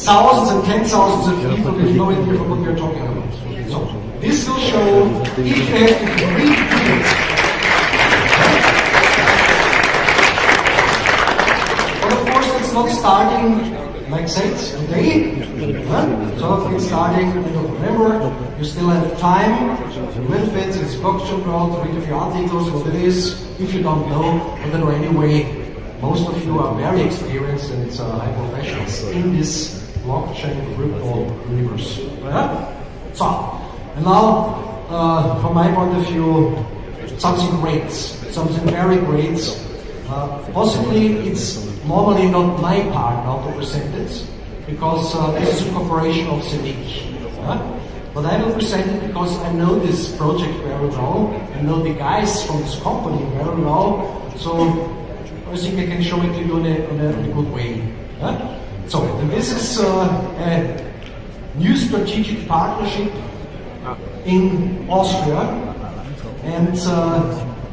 thousands and 10,000s of people with no idea what we are talking about. So this will show if you have to read it. But of course it's not starting like said today. So it's starting in November. You still have time, a little bit, it's blockchain crowd, read a few articles, what it is. If you don't know, but then anyway, most of you are very experienced and high professionals in this blockchain crypto universe. So, and now from my point of view, something great, something very great. Possibly it's normally not my part now to present it, because this is a corporation of Zeniq. But I will present it because I know this project very well, I know the guys from this company very well, so I think I can show it to you in a good way. So this is a new strategic partnership in Austria, and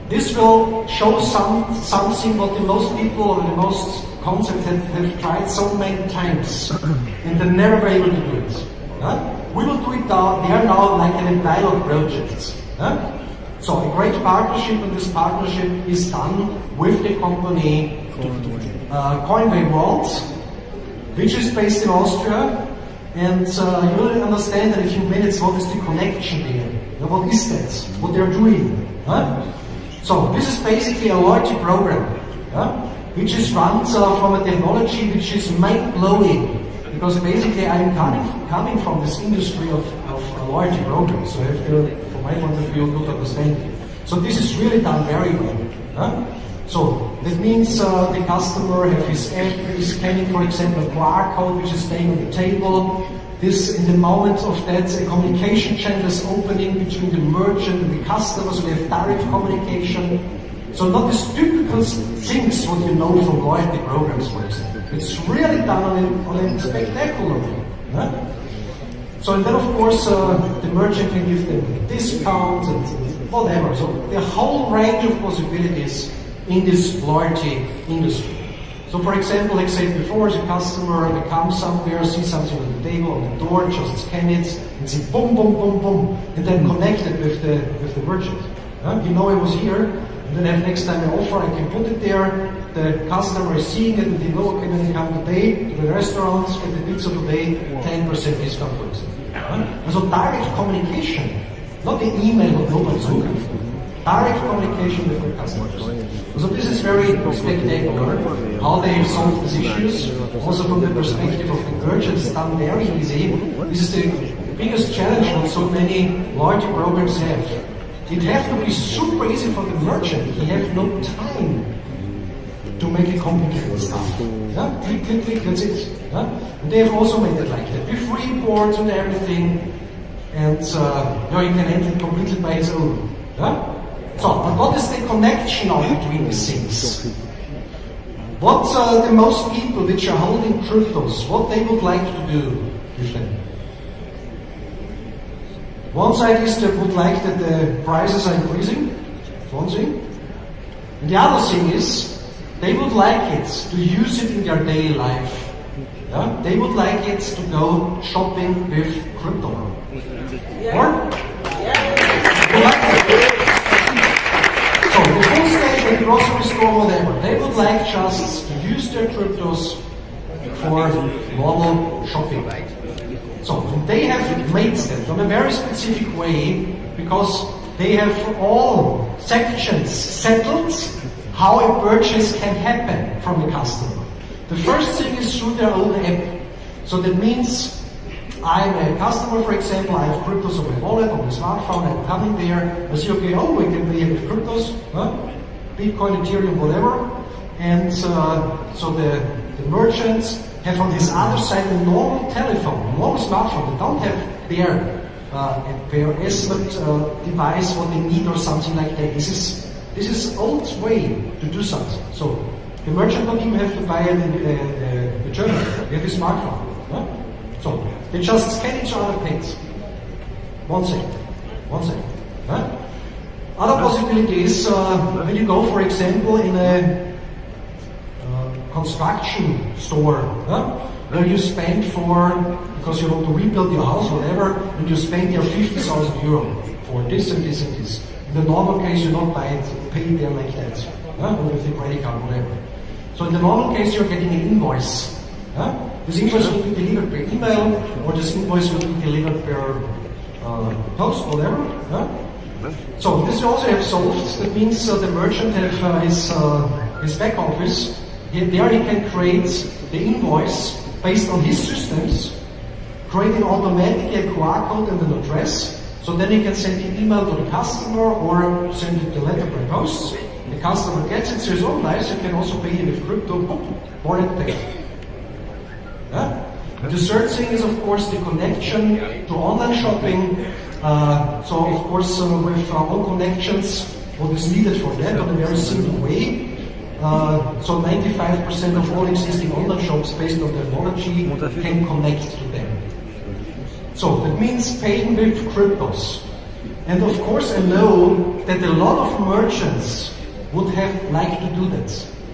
this will show something what the most people or the most concepts have tried so many times and they never were able to do it. We will do it now, they are now like in a dialogue project. So a great partnership, and this partnership is done with the company Coinbase, which is based in Austria. And you will understand in a few minutes what is the connection there. What is that? What they are doing? So this is basically a loyalty program, which is run from a technology which is mind-blowing. Because basically I'm coming from this industry of loyalty programs, so I have to, from my point of view, good understanding. So this is really done very well. So that means the customer have his app, is scanning, for example, a QR code which is staying on the table. This, in the moment of that, a communication channel is opening between the merchant and the customer, so they have direct communication. So not the typical things what you know from loyalty programs, for example. It's really done on a spectacular way. So and then of course the merchant can give them discounts and whatever. So the whole range of possibilities in this loyalty industry. So for example, like I said before, the customer comes somewhere, sees something on the table, on the door, just scan it, and say boom, boom, boom, boom, and then connect it with the merchant. You know I was here, and then next time I offer, I can put it there, the customer is seeing it, and they know, okay, when they come today to the restaurants, get the pizza today, 10% discount for example. And so direct communication, not the email what nobody's looking for. Direct communication with the customers. So this is very spectacular, how they have solved these issues. Also from the perspective of the merchants, it's done very easy. This is the biggest challenge that so many loyalty programs have. It has to be super easy for the merchant. He has no time to make a complicated stuff. Click, click, click, that's it. And they have also made it like that, with reports and everything. And he can handle it completely by his own. So, but what is the connection now between these things? What the most people which are holding cryptos, what they would like to do with them? One side is they would like that the prices are increasing, one thing. And the other thing is, they would like it to use it in their daily life. They would like it to go shopping with crypto. Or? So the full stage at the grocery store, whatever, they would like just to use their cryptos for normal shopping. So they have made that in a very specific way because they have all sections settled how a purchase can happen from the customer. The first thing is through their own app. So that means I'm a customer, for example, I have cryptos on my wallet, on my smartphone, I'm coming there, I say, okay, we can pay with cryptos, Bitcoin, Ethereum, whatever. And so the merchants have on this other side a normal telephone, a normal smartphone. They don't have their estimate device, what they need or something like that. This is old way to do something. So the merchant don't even have to buy a journal. They have a smartphone. So they just scan each other page. 1 second. Other possibility is when you go, for example, in a construction store, where you spend because you want to rebuild your house, whatever, and you spend there 50,000 euro for this and this and this. In the normal case, you don't buy it, pay it there like that, or with the credit card, whatever. So in the normal case, you're getting an invoice. This invoice will be delivered per email, or this invoice will be delivered per post, whatever. So this you also have solved. That means the merchant have his back office. There he can create the invoice based on his systems, creating automatically a QR code and an address. So then you can send the email to the customer or send it the letter by post. The customer gets it, says, oh nice, you can also pay with crypto, boom, wallet paid. Yeah? The third thing is, of course, the connection to online shopping. So, of course, with all connections, what is needed for that on a very simple way. So 95% of all existing online shops based on technology can connect to them. So that means paying with cryptos. And of course I know that a lot of merchants would have liked to do that.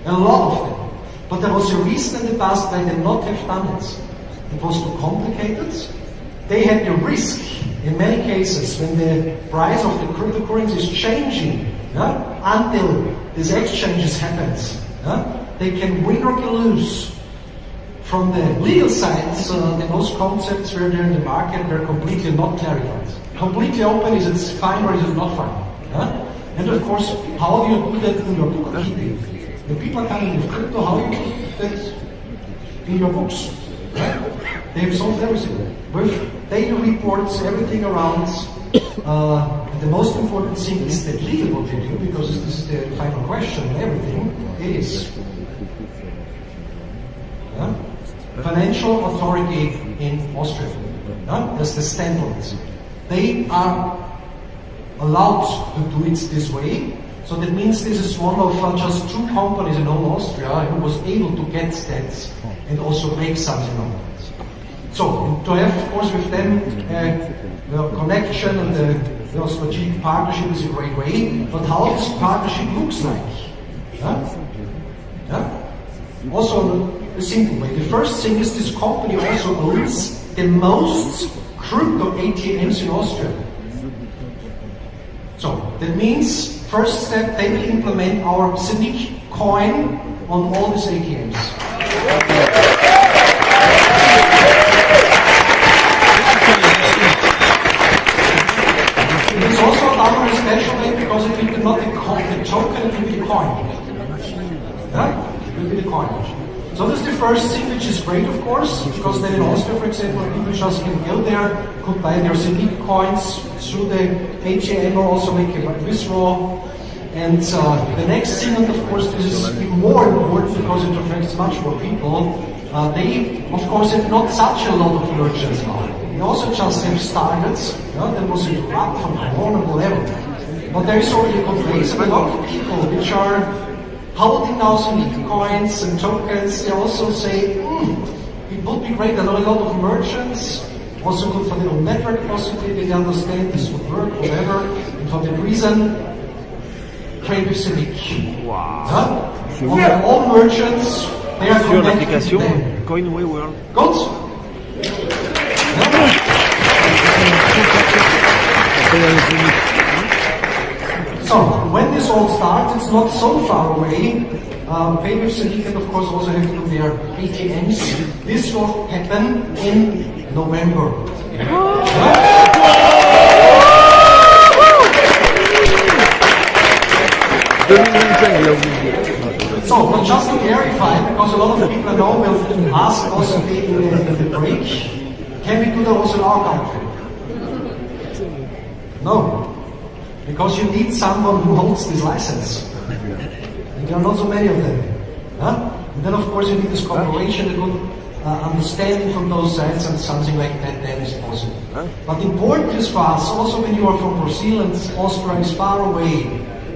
A lot of them. But there was a reason in the past why they not have done it. It was too complicated. They had the risk in many cases when the price of the cryptocurrency is changing until this exchanges happens. They can win or can lose. From the legal side, the most concepts where they're in the market were completely not clarified. Completely open, is it fine or is it not fine? And of course, how do you do that in your bookkeeping? The people are coming with crypto, how do you do that in your books? They have solved everything. With daily reports, everything around. And the most important thing is that legal what you do, because this is the final question and everything, is financial authority in Austria. That's the standard. They are allowed to do it this way. So that means this is one of just 2 companies in all Austria who was able to get that and also make something out of it. So to have, of course, with them the connection and the strategic partnership is a great way. But how this partnership looks like? Also, a simple way. The first thing is this company also owns the most crypto ATMs in Austria. So that means, first step, they will implement our Zeniq coin on all these ATMs. It's also done on a special way because it will be not the token, it will be the coin. It will be the coin. So that's the first thing, which is great, of course, because then in Austria, for example, people just can go there, could buy their Zeniq coins through the ATM or also make a withdrawal. And the next thing, and of course this is even more important because it attracts much more people, they, of course, have not such a lot of merchants now. They also just have started, that was a lot from Corona level. But there is already a good base of a lot of people which are holding now Zeniq coins and tokens. They also say, it would be great. I know a lot of merchants, also good for their own network possibly, they understand this would work, whatever, and for that reason, trade with Zeniq. Wow. All merchants, they are Sur connected l'application to them. Coinway World. Good? So, when this all starts, it's not so far away. Pay with Zeniq and of course also have to do their ATMs. This will happen in November. So, but just to clarify, because a lot of people I know will ask also in the break, can we do that also in our country? No. Because you need someone who holds this license. And there are not so many of them. And then of course you need this cooperation, a good understanding from those sides, and something like that then is possible. But important is for us, also when you are from Brazil and Austria is far away,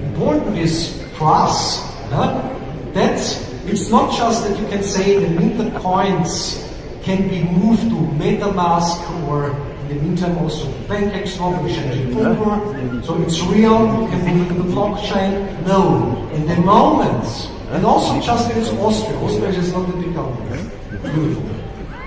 important is for us that it's not just that you can say the minted coins can be moved to MetaMask or in the meantime also pancake swap, which is over. So it's real, you can move it to the blockchain. No. In the moment, and also just when it's Austria. Austria is not the big country. Beautiful.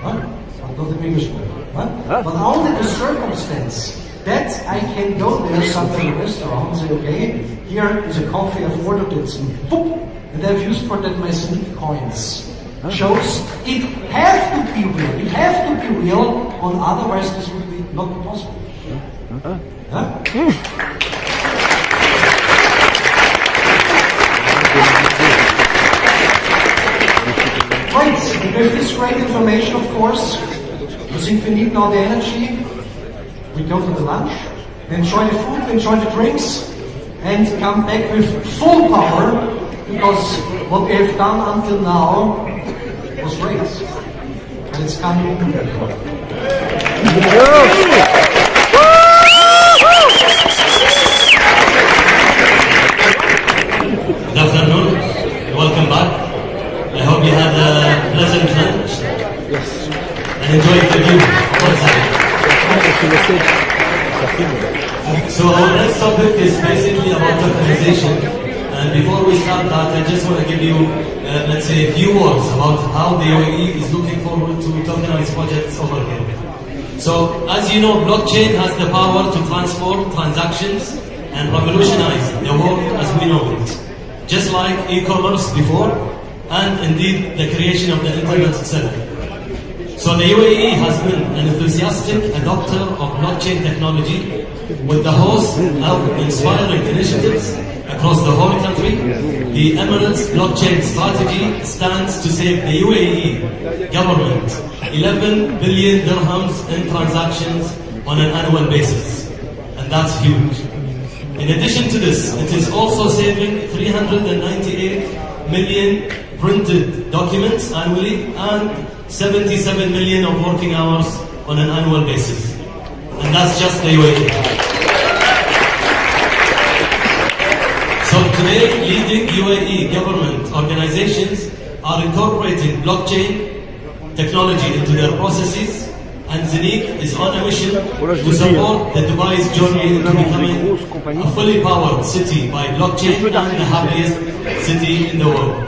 Not the biggest one. But only the circumstance that I can go there, something in a restaurant, and say, okay, here is a coffee, I've ordered it, and boop, and I've used for that my Zeniq coins. Shows it has to be real. It has to be real, or otherwise this would be not be possible. Right, and with this great information, of course, I think we need now the energy. We go to the lunch. enjoy the food, enjoy the drinks, and come back with full power, because what we have done until now was great. And it's coming to that. Good afternoon, welcome back. I hope you had a pleasant lunch and enjoyed the view. So our next topic is basically about tokenization. And before we start that, I just want to give you, let's say, a few words about how the UAE is looking forward to tokenized projects over here. So, as you know, blockchain has the power to transform transactions and revolutionize the world as we know it. Just like e-commerce before, and indeed the creation of the internet itself. So the UAE has been an enthusiastic adopter of blockchain technology with the host of inspiring initiatives across the whole country. The Emirates blockchain strategy stands to save the UAE government 11 billion dirhams in transactions on an annual basis. And that's huge. In addition to this, it is also saving 398 million printed documents annually and 77 million of working hours on an annual basis. And that's just the UAE. So today, leading UAE government organizations are incorporating blockchain technology into their processes, and Zeniq is on a mission to support the Dubai's journey into becoming a fully powered city by blockchain and the happiest city in the world.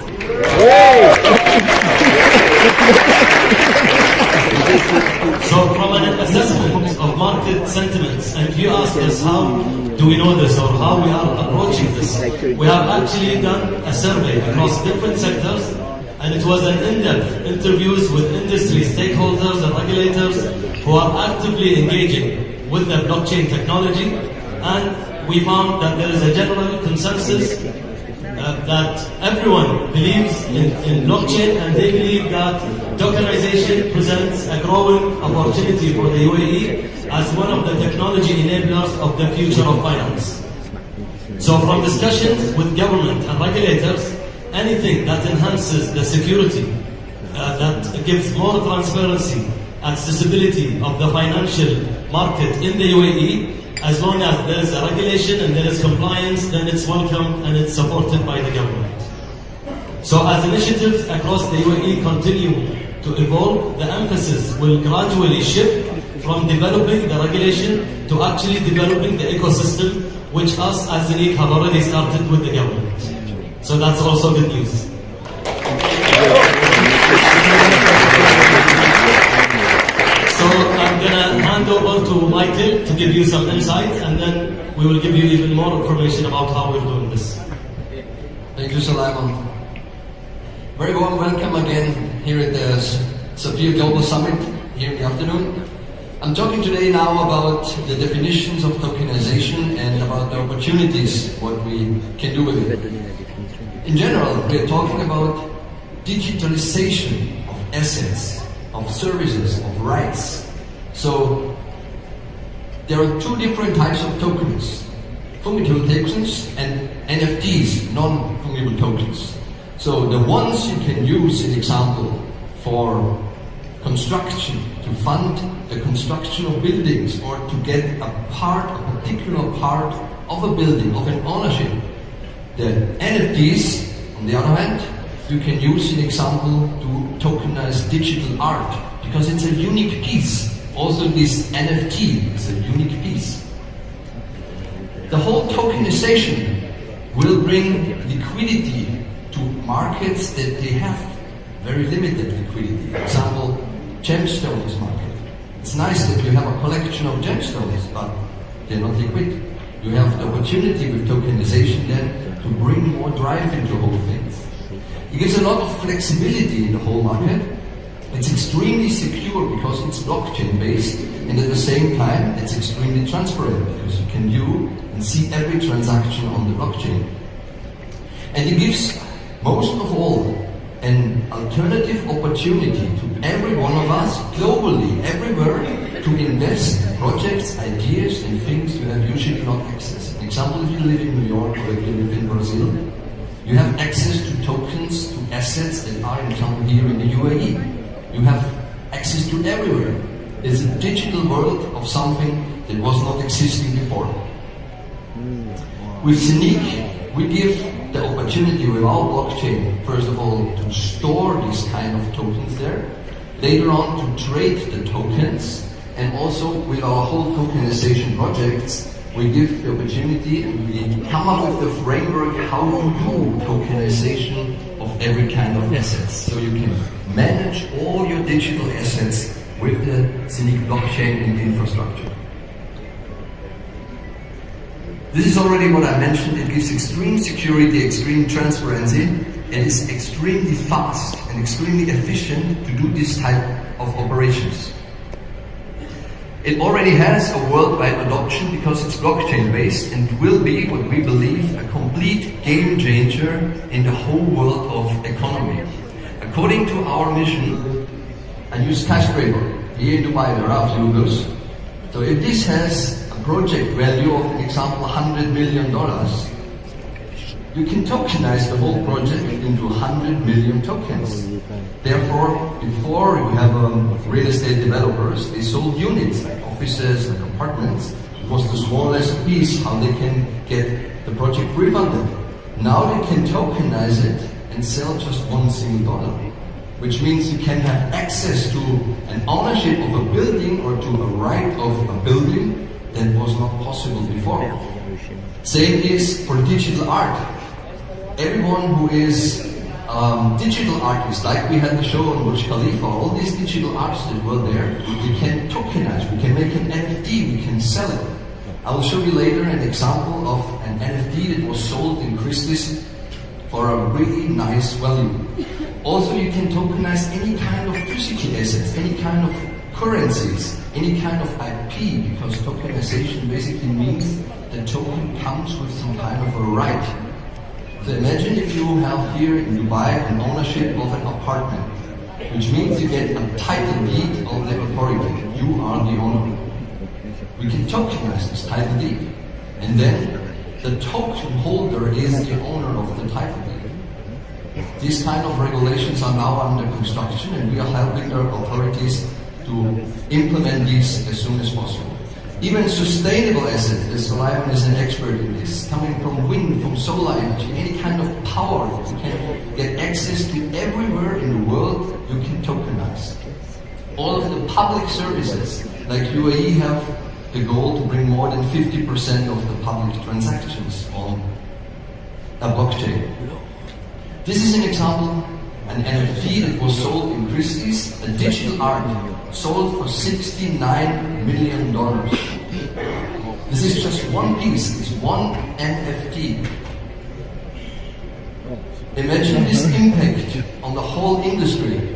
So from an assessment of market sentiments, and if you ask us how do we know this or how we are approaching this, we have actually done a survey across different sectors, and it was an in-depth interviews with industry stakeholders and regulators who are actively engaging with the blockchain technology, and we found that there is a general consensus that everyone believes in blockchain, and they believe that tokenization presents a growing opportunity for the UAE as one of the technology enablers of the future of finance. So from discussions with government and regulators, anything that enhances the security, that gives more transparency, accessibility of the financial market in the UAE, as long as there is a regulation and there is compliance, then it's welcome and it's supported by the government. So as initiatives across the UAE continue to evolve, the emphasis will gradually shift from developing the regulation to actually developing the ecosystem, which us as Zeniq have already started with the government. So that's also good news. So I'm going to hand over to Michael to give you some insights, and then we will give you even more information about how we're doing this. Thank you, Sulaiman. Very warm welcome again here at the SAFIR Global Summit here in the afternoon. I'm talking today now about the definitions of tokenization and about the opportunities, what we can do with it. In general, we are talking about digitalization of assets, of services, of rights. So there are two different types of tokens: fungible tokens and NFTs, non-fungible tokens. So the ones you can use, in example, for construction, to fund the construction of buildings, or to get a particular part of a building, of an ownership. The NFTs, on the other hand, you can use, in example, to tokenize digital art, because it's a unique piece. Also this NFT is a unique piece. The whole tokenization will bring liquidity to markets that they have very limited liquidity. For example, gemstones market. It's nice that you have a collection of gemstones, but they're not liquid. You have the opportunity with tokenization then to bring more drive into whole things. It gives a lot of flexibility in the whole market. It's extremely secure because it's blockchain based, and at the same time it's extremely transparent because you can view and see every transaction on the blockchain. And it gives, most of all, an alternative opportunity to every one of us globally, everywhere, to invest in projects, ideas, and things you have usually not access. An example, if you live in New York or if you live in Brazil, you have access to tokens, to assets that are, in example, here in the UAE. You have access to everywhere. It's a digital world of something that was not existing before. With Zeniq, we give the opportunity with our blockchain, first of all, to store these kind of tokens there, later on to trade the tokens, and also with our whole tokenization projects, we give the opportunity and we come up with the framework how to do tokenization of every kind of assets. So you can manage all your digital assets with the Zeniq blockchain and infrastructure. This is already what I mentioned. It gives extreme security, extreme transparency, and is extremely fast and extremely efficient to do this type of operations. It already has a worldwide adoption because it's blockchain based and will be, what we believe, a complete game changer in the whole world of economy. According to our mission, a new skyscraper here in Dubai, there are a few of those. So if this has a project value of, for example, $100 million, you can tokenize the whole project into 100 million tokens. Therefore, before you have real estate developers, they sold units like offices and apartments. It was the smallest piece how they can get the project refunded. Now they can tokenize it and sell just $1 single, which means you can have access to an ownership of a building or to a right of a building that was not possible before. Same is for digital art. Everyone who is digital artist, like we had the show on Burj Khalifa, all these digital artists that were there, we can tokenize, we can make an NFT, we can sell it. I will show you later an example of an NFT that was sold in Christie's for a really nice value. Also, you can tokenize any kind of physical assets, any kind of currencies, any kind of IP, because tokenization basically means the token comes with some kind of a right. So imagine if you have here in Dubai an ownership of an apartment, which means you get a title deed of the authority. You are the owner. We can tokenize this title deed, and then the token holder is the owner of the title deed. These kind of regulations are now under construction, and we are helping the authorities to implement these as soon as possible. Even sustainable assets, as Sulayam is an expert in this, coming from wind, from solar energy, any kind of power that you can get access to everywhere in the world, you can tokenize. All of the public services, like UAE have the goal to bring more than 50% of the public transactions on a blockchain. This is an example, an NFT that was sold in Christie's, a digital art, sold for $69 million. This is just one piece, it's one NFT. Imagine this impact on the whole industry.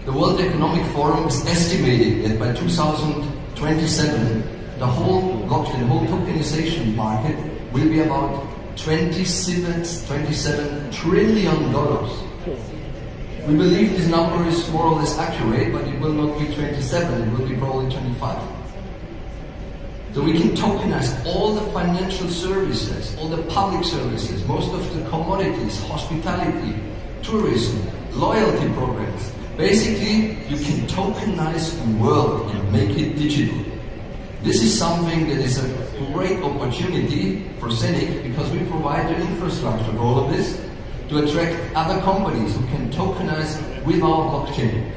The World Economic Forum is estimating that by 2027, the whole blockchain, the whole tokenization market will be about $27 trillion. We believe this number is more or less accurate, but it will not be 27, it will be probably 25. So we can tokenize all the financial services, all the public services, most of the commodities, hospitality, tourism, loyalty programs. Basically, you can tokenize the world and make it digital. This is something that is a great opportunity for Zeniq because we provide the infrastructure for all of this to attract other companies who can tokenize with our blockchain.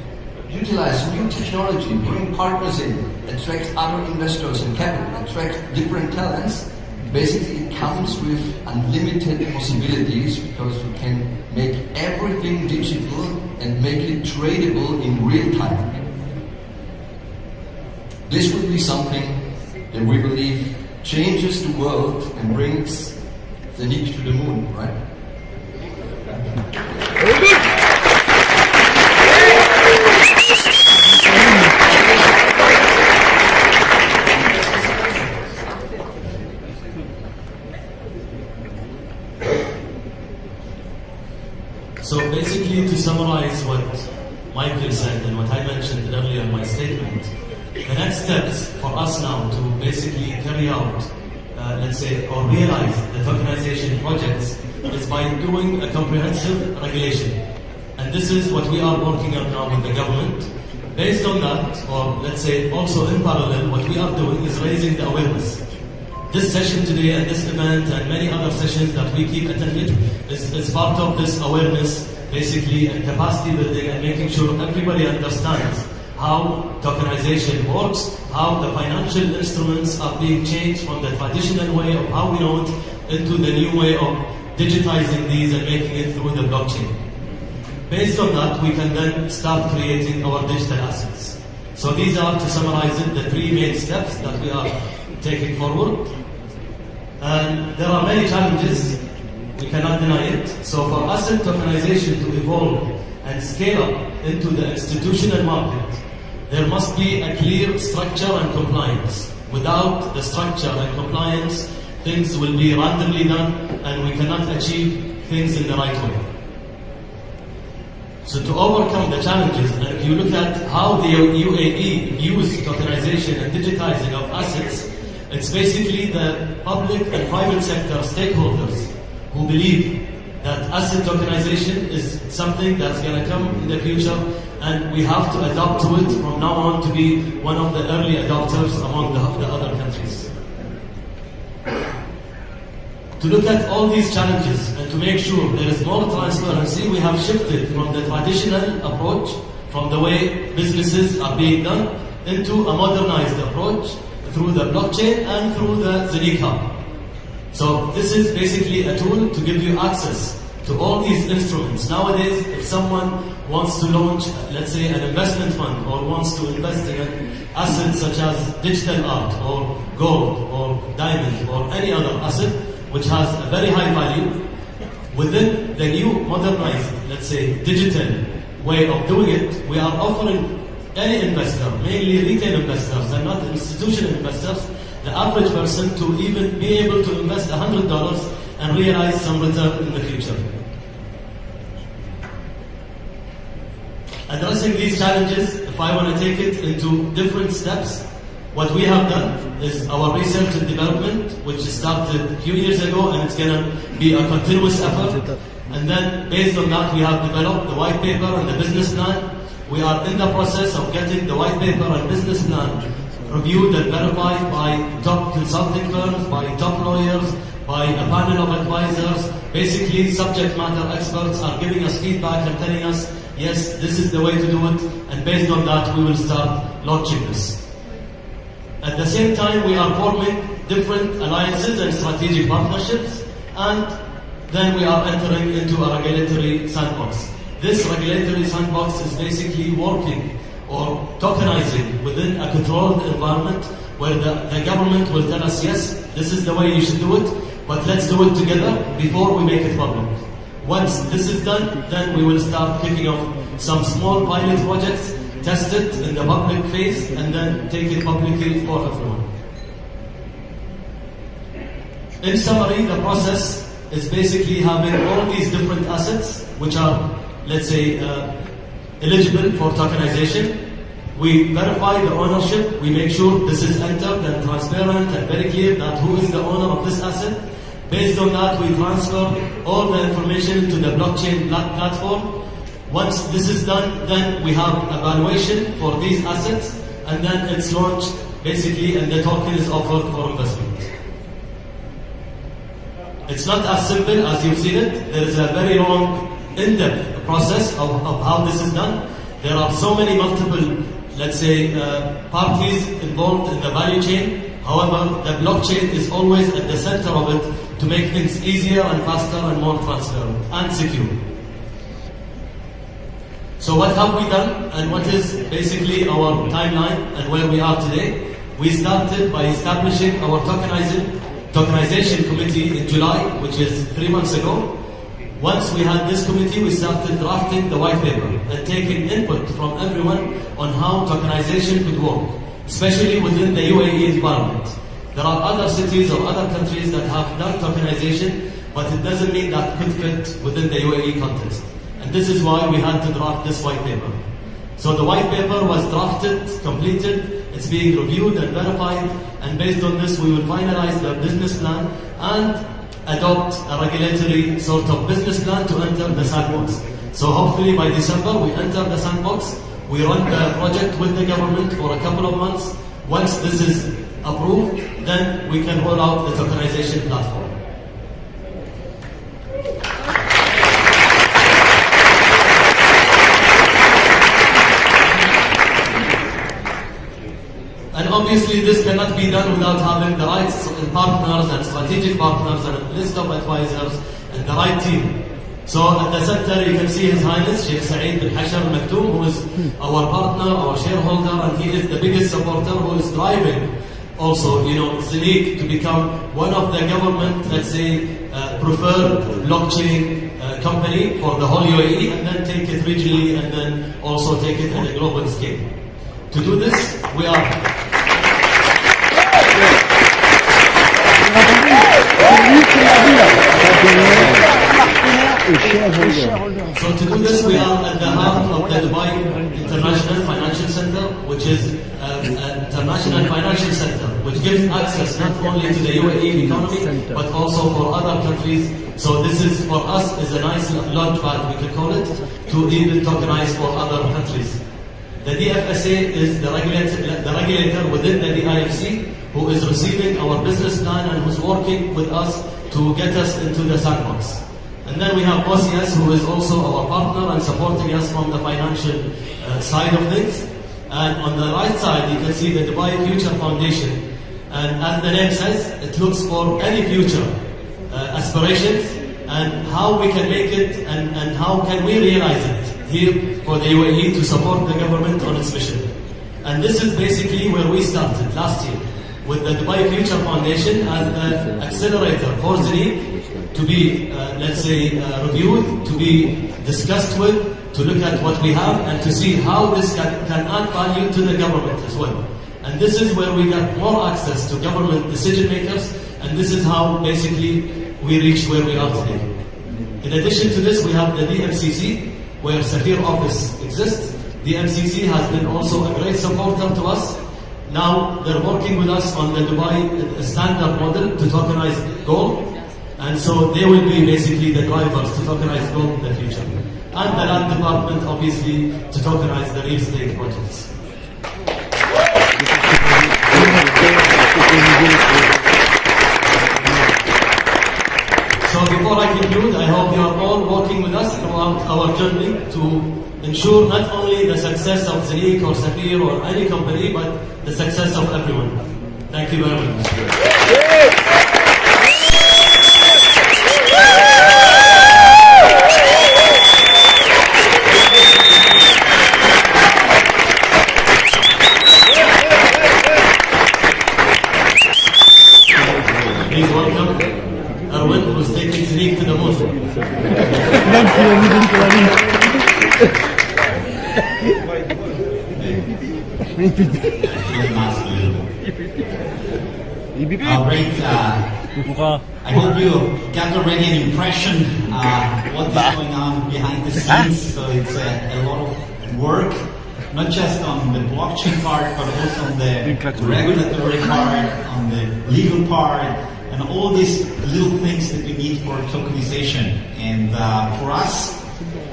Utilize new technology, bring partners in, attract other investors and capital, attract different talents. Basically, it comes with unlimited possibilities because you can make everything digital and make it tradable in real time. This would be something that we believe changes the world and brings Zeniq to the moon, right? So basically, to summarize what Michael said and what I mentioned earlier in my statement, The next steps for us now to basically carry out, let's say, or realize the tokenization projects is by doing a comprehensive regulation. And this is what we are working on now with the government. Based on that, or let's say also in parallel, what we are doing is raising the awareness. This session today and this event and many other sessions that we keep attending is part of this awareness, basically, and capacity building and making sure everybody understands how tokenization works, how the financial instruments are being changed from the traditional way of how we know it into the new way of digitizing these and making it through the blockchain. Based on that, we can then start creating our digital assets. So these are, to summarize it, the three main steps that we are taking forward. And there are many challenges, we cannot deny it. So for asset tokenization to evolve and scale up into the institutional market, there must be a clear structure and compliance. Without the structure and compliance, things will be randomly done and we cannot achieve things in the right way. So to overcome the challenges, and if you look at how the UAE views tokenization and digitizing of assets, it's basically the public and private sector stakeholders who believe that asset tokenization is something that's going to come in the future, and we have to adapt to it from now on to be one of the early adopters among the other countries. To look at all these challenges and to make sure there is more transparency, we have shifted from the traditional approach, from the way businesses are being done, into a modernized approach through the blockchain and through the Zeniq hub. So this is basically a tool to give you access to all these instruments. Nowadays, if someone wants to launch, let's say, an investment fund or wants to invest in an asset such as digital art or gold or diamond or any other asset which has a very high value, within the new modernized, let's say, digital way of doing it, we are offering any investor, mainly retail investors and not institutional investors, the average person to even be able to invest $100 and realize some return in the future. Addressing these challenges, if I want to take it into different steps, what we have done is our research and development, which started a few years ago, and it's going to be a continuous effort. And then, based on that, we have developed the white paper and the business plan. We are in the process of getting the white paper and business plan reviewed and verified by top consulting firms, by top lawyers, by a panel of advisors. Basically, subject matter experts are giving us feedback and telling us, yes, this is the way to do it, and based on that, we will start launching this. At the same time, we are forming different alliances and strategic partnerships, and then we are entering into a regulatory sandbox. This regulatory sandbox is basically working or tokenizing within a controlled environment where the government will tell us, yes, this is the way you should do it, but let's do it together before we make it public. Once this is done, then we will start kicking off some small pilot projects, test it in the public phase, and then take it publicly for everyone. In summary, the process is basically having all these different assets which are, let's say, eligible for tokenization. We verify the ownership, we make sure this is entered and transparent and very clear that who is the owner of this asset. Based on that, we transfer all the information into the blockchain platform. Once this is done, then we have evaluation for these assets, and then it's launched basically, and the token is offered for investment. It's not as simple as you've seen it. There is a very long, in-depth process of how this is done. There are so many multiple, let's say, parties involved in the value chain. However, the blockchain is always at the center of it to make things easier and faster and more transparent and secure. So what have we done, and what is basically our timeline and where we are today? We started by establishing our tokenization committee in July, which is 3 months ago. Once we had this committee, we started drafting the white paper and taking input from everyone on how tokenization could work, especially within the UAE environment. There are other cities or other countries that have done tokenization, but it doesn't mean that could fit within the UAE context. And this is why we had to draft this white paper. So the white paper was drafted, completed, It's being reviewed and verified, and based on this we will finalize the business plan and adopt a regulatory sort of business plan to enter the sandbox. So hopefully by December we enter the sandbox, we run the project with the government for a couple of months. Once this is approved, then we can roll out the tokenization platform. And obviously this cannot be done without having the right partners and strategic partners and a list of advisors and the right team. So at the center you can see His Highness Sheikh Saeed bin Maktoum, who is our partner, our shareholder, and he is the biggest supporter who is driving also, Zeniq to become one of the government, let's say, preferred blockchain company for the whole UAE, and then take it regionally and then also take it at a global scale. To do this, we are... So to do this, we are at the heart of the Dubai International Financial Center, which is an international financial center, which gives access not only to the UAE economy, but also for other countries. So this is, for us, is a nice launchpad, we can call it, to even tokenize for other countries. The DFSA is the regulator within the DIFC, who is receiving our business plan and who's working with us to get us into the sandbox. And then we have OCS, who is also our partner and supporting us from the financial side of things. And on the right side, you can see the Dubai Future Foundation. And as the name says, it looks for any future aspirations and how we can make it and how can we realize it here for the UAE to support the government on its mission. And this is basically where we started last year, with the Dubai Future Foundation as the accelerator for Zeniq to be, let's say, reviewed, to be discussed with, to look at what we have and to see how this can add value to the government as well. And this is where we got more access to government decision makers, and this is how basically we reached where we are today. In addition to this, we have the DMCC, where SAFIR office exists. DMCC has been also a great supporter to us. Now they're working with us on the Dubai standard model to tokenize gold. And so they will be basically the drivers to tokenize gold in the future. And the land department, obviously, to tokenize the real estate projects. So before I conclude, I hope you are all working with us throughout our journey to ensure not only the success of Zeniq or SAFIR or any company, but the success of everyone. Thank you very much. Please welcome Ahmed, who is taking Zeniq to the moon. I hope you got already an impression what is going on behind the scenes. So it's a lot of work, not just on the blockchain part, but also on the regulatory part, on the legal part, and all these little things that we need for tokenization. And for us,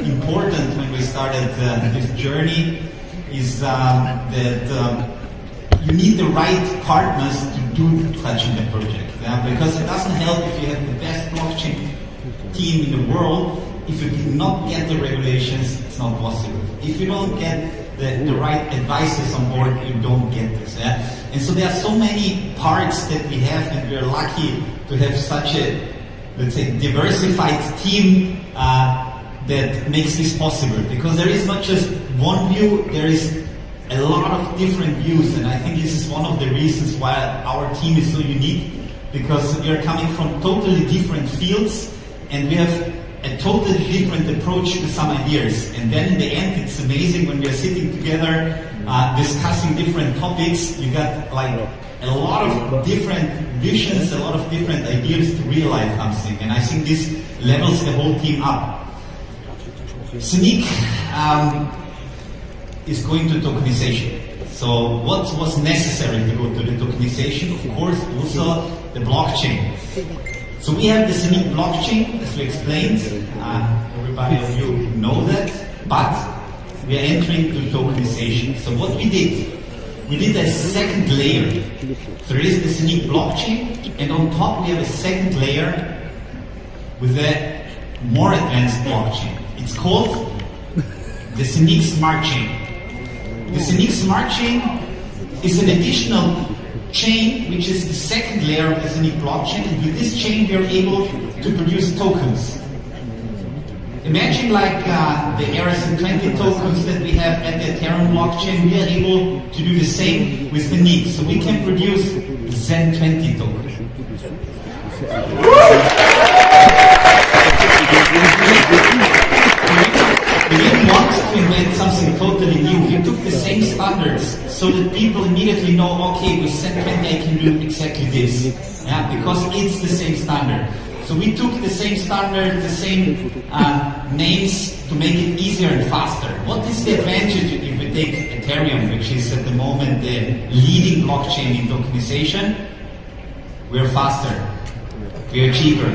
important when we started this journey is that you need the right partners to do touching the project. Because it doesn't help if you have the best blockchain team in the world. If you cannot get the regulations, it's not possible. If you don't get the right advisors on board, you don't get this. And so there are so many parts that we have, and we are lucky to have such a, let's say, diversified team that makes this possible. Because there is not just one view, there is a lot of different views, and I think this is one of the reasons why our team is so unique, because we are coming from totally different fields, and we have a totally different approach to some ideas. And then in the end, it's amazing when we are sitting together, discussing different topics. You got like a lot of different visions, a lot of different ideas to realize something. And I think this levels the whole team up. Zeniq is going to tokenization. So what was necessary to go to the tokenization? Of course, also the blockchain. So we have the Zeniq blockchain, as we explained. Everybody of you know that, but we are entering to tokenization. So what we did a second layer. So there is the Zeniq blockchain, and on top we have a second layer with a more advanced blockchain. It's called the Zeniq Smart Chain. The Zeniq Smart Chain is an additional chain, which is the second layer of the Zeniq blockchain, and with this chain we are able to produce tokens. Imagine like the ERC20 tokens that we have at the Ethereum blockchain, we are able to do the same with Zeniq. So we can produce Zen20 tokens. We didn't want to invent something totally new. We took the same standards so that people immediately know, okay, with Zen20 I can do exactly this. Yeah, because it's the same standard. So we took the same standard, the same names to make it easier and faster. What is the advantage if we take Ethereum, which is at the moment the leading blockchain in tokenization? We're faster. We are cheaper.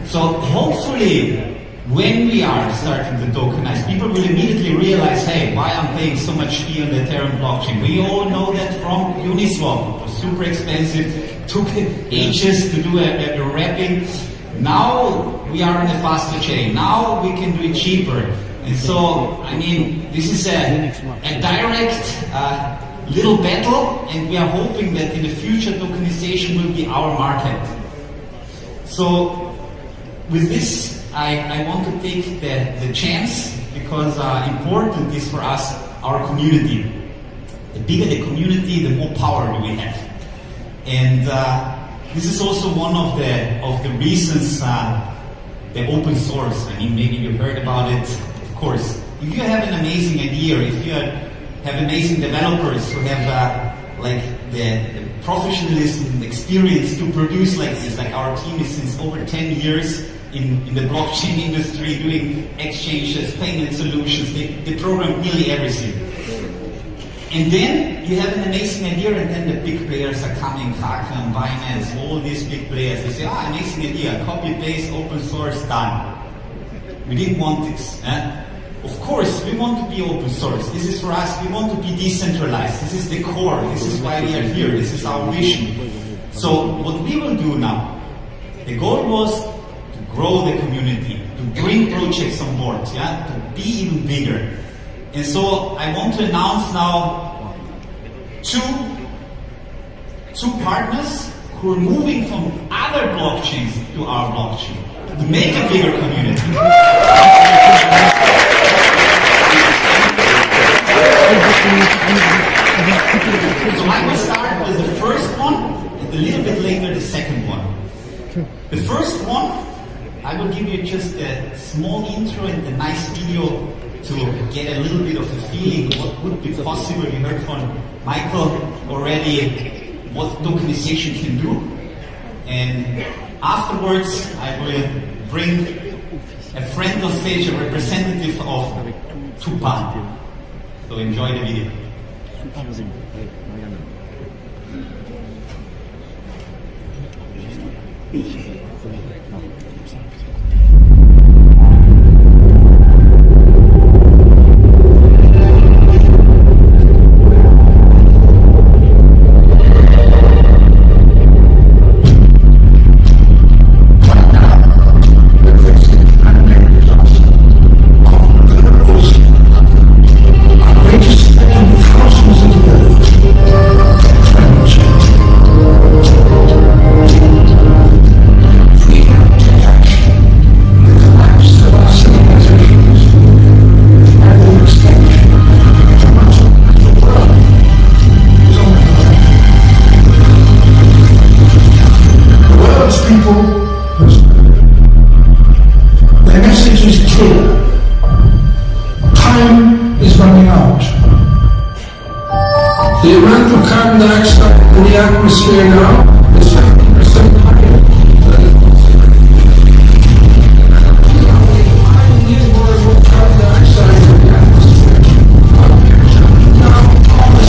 So hopefully, when we are starting to tokenize, people will immediately realize, hey, why I'm paying so much fee on the Ethereum blockchain? We all know that from Uniswap. It was super expensive, took ages to do a wrapping. Now we are on a faster chain. Now we can do it cheaper. And so, I mean, this is a direct little battle, and we are hoping that in the future tokenization will be our market. So, with this, I want to take the chance, because important is for us our community. The bigger the community, the more power do we have. And this is also one of the reasons the open source. I mean, maybe you heard about it. Of course, if you have an amazing idea, if you have amazing developers who have like the professionalism, the experience to produce like this, like our team is since over 10 years in the blockchain industry, doing exchanges, payment solutions. They program nearly everything. And then you have an amazing idea, and then the big players are coming, Kraken, Binance, all these big players. They say, amazing idea, copy, paste, open source, done. We didn't want this. Of course, we want to be open source. This is for us, we want to be decentralized. This is the core. This is why we are here. This is our vision. So what we will do now, the goal was to grow the community, to bring projects on board, to be even bigger. And so I want to announce now two partners who are moving from other blockchains to our blockchain to make a bigger community. So I will start with the first one, and a little bit later the second one. The first one, I will give you just a small intro and a nice video to get a little bit of a feeling what would be possible. You heard from Michael already what tokenization can do. And afterwards, I will bring a friend on stage, a representative of Tupac. So enjoy the video. The amount of carbon dioxide in the atmosphere now is 50% higher. I need more carbon dioxide in the atmosphere. Now, all the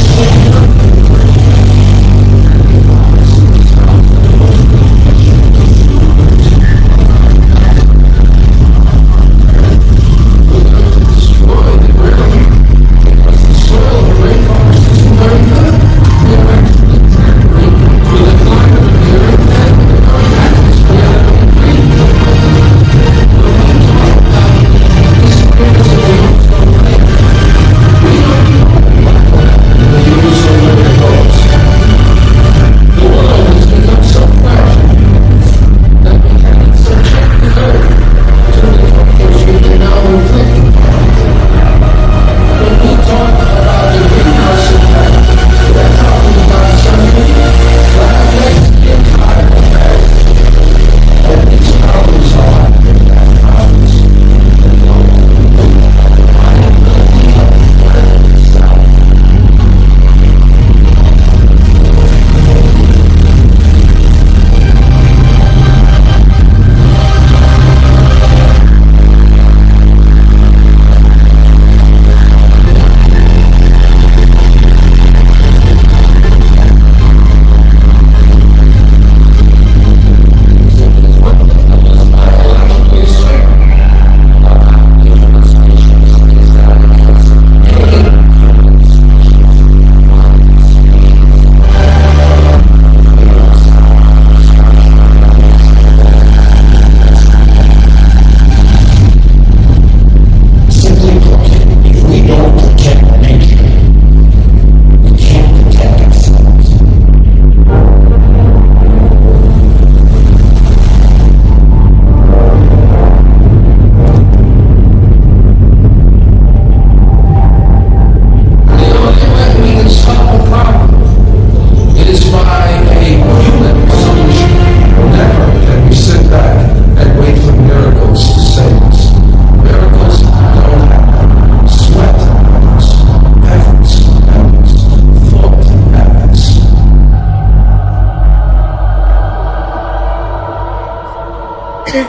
So,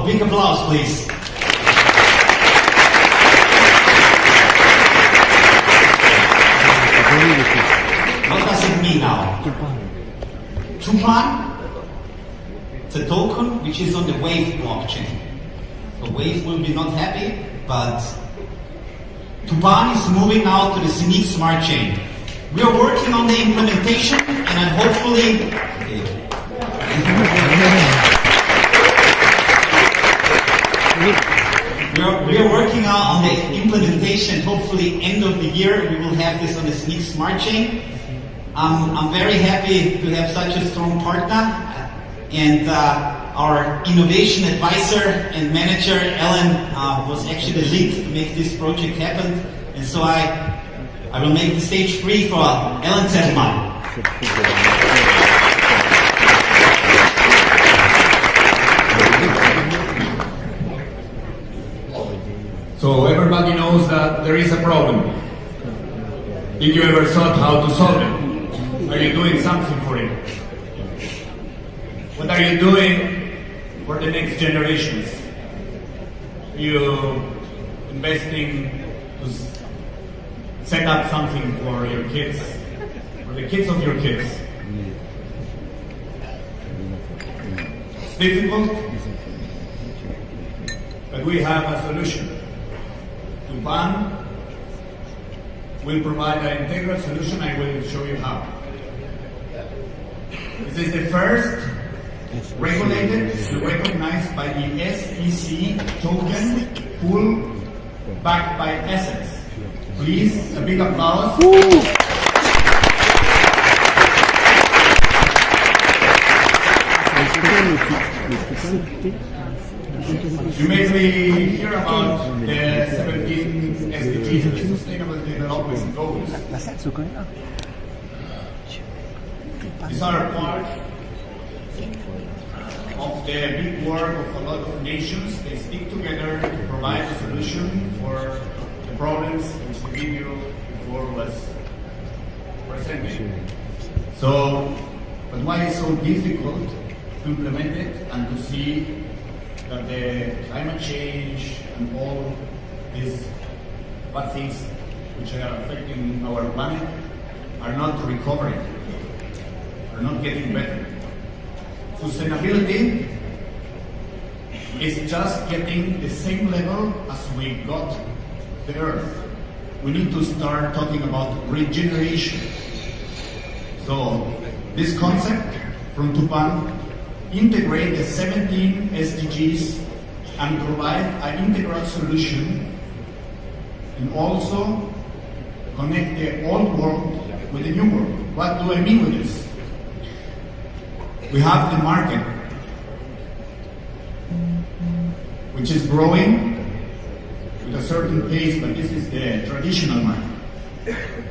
big applause, please. What does it mean now? Tupan, it's a token which is on the Wave blockchain. So Wave will be not happy, but Tupan is moving now to the Zeniq smart chain. We are working on the implementation, and hopefully we are working on the implementation. Hopefully, end of the year, we will have this on the Zeniq smart chain. I'm very happy to have such a strong partner, and our innovation advisor and manager, Ellen, was actually the lead to make this project happen. And so I will make the stage free for Ellen Zettelmann. So everybody knows that there is a problem. Did you ever thought how to solve it? Are you doing something for it? What are you doing for the next generations? Are you investing to set up something for your kids, for the kids of your kids? It's difficult, but we have a solution. Tupan will provide an integral solution. I will show you how. This is the first regulated, recognized by the SEC token, full backed by assets. Please, a big applause. You may hear about the 17 SDGs, the Sustainable Development Goals. These are part of the big work of a lot of nations. They stick together to provide a solution for the problems which the video before was presenting. So, but why is it so difficult to implement it and to see that the climate change and all these bad things which are affecting our planet are not recovering, are not getting better. Sustainability is just getting the same level as we got the Earth. We need to start talking about regeneration. So this concept from Tupan integrate the 17 SDGs and provide an integral solution, and also connect the old world with the new world. What do I mean with this? We have the market, which is growing with a certain pace, but this is the traditional market.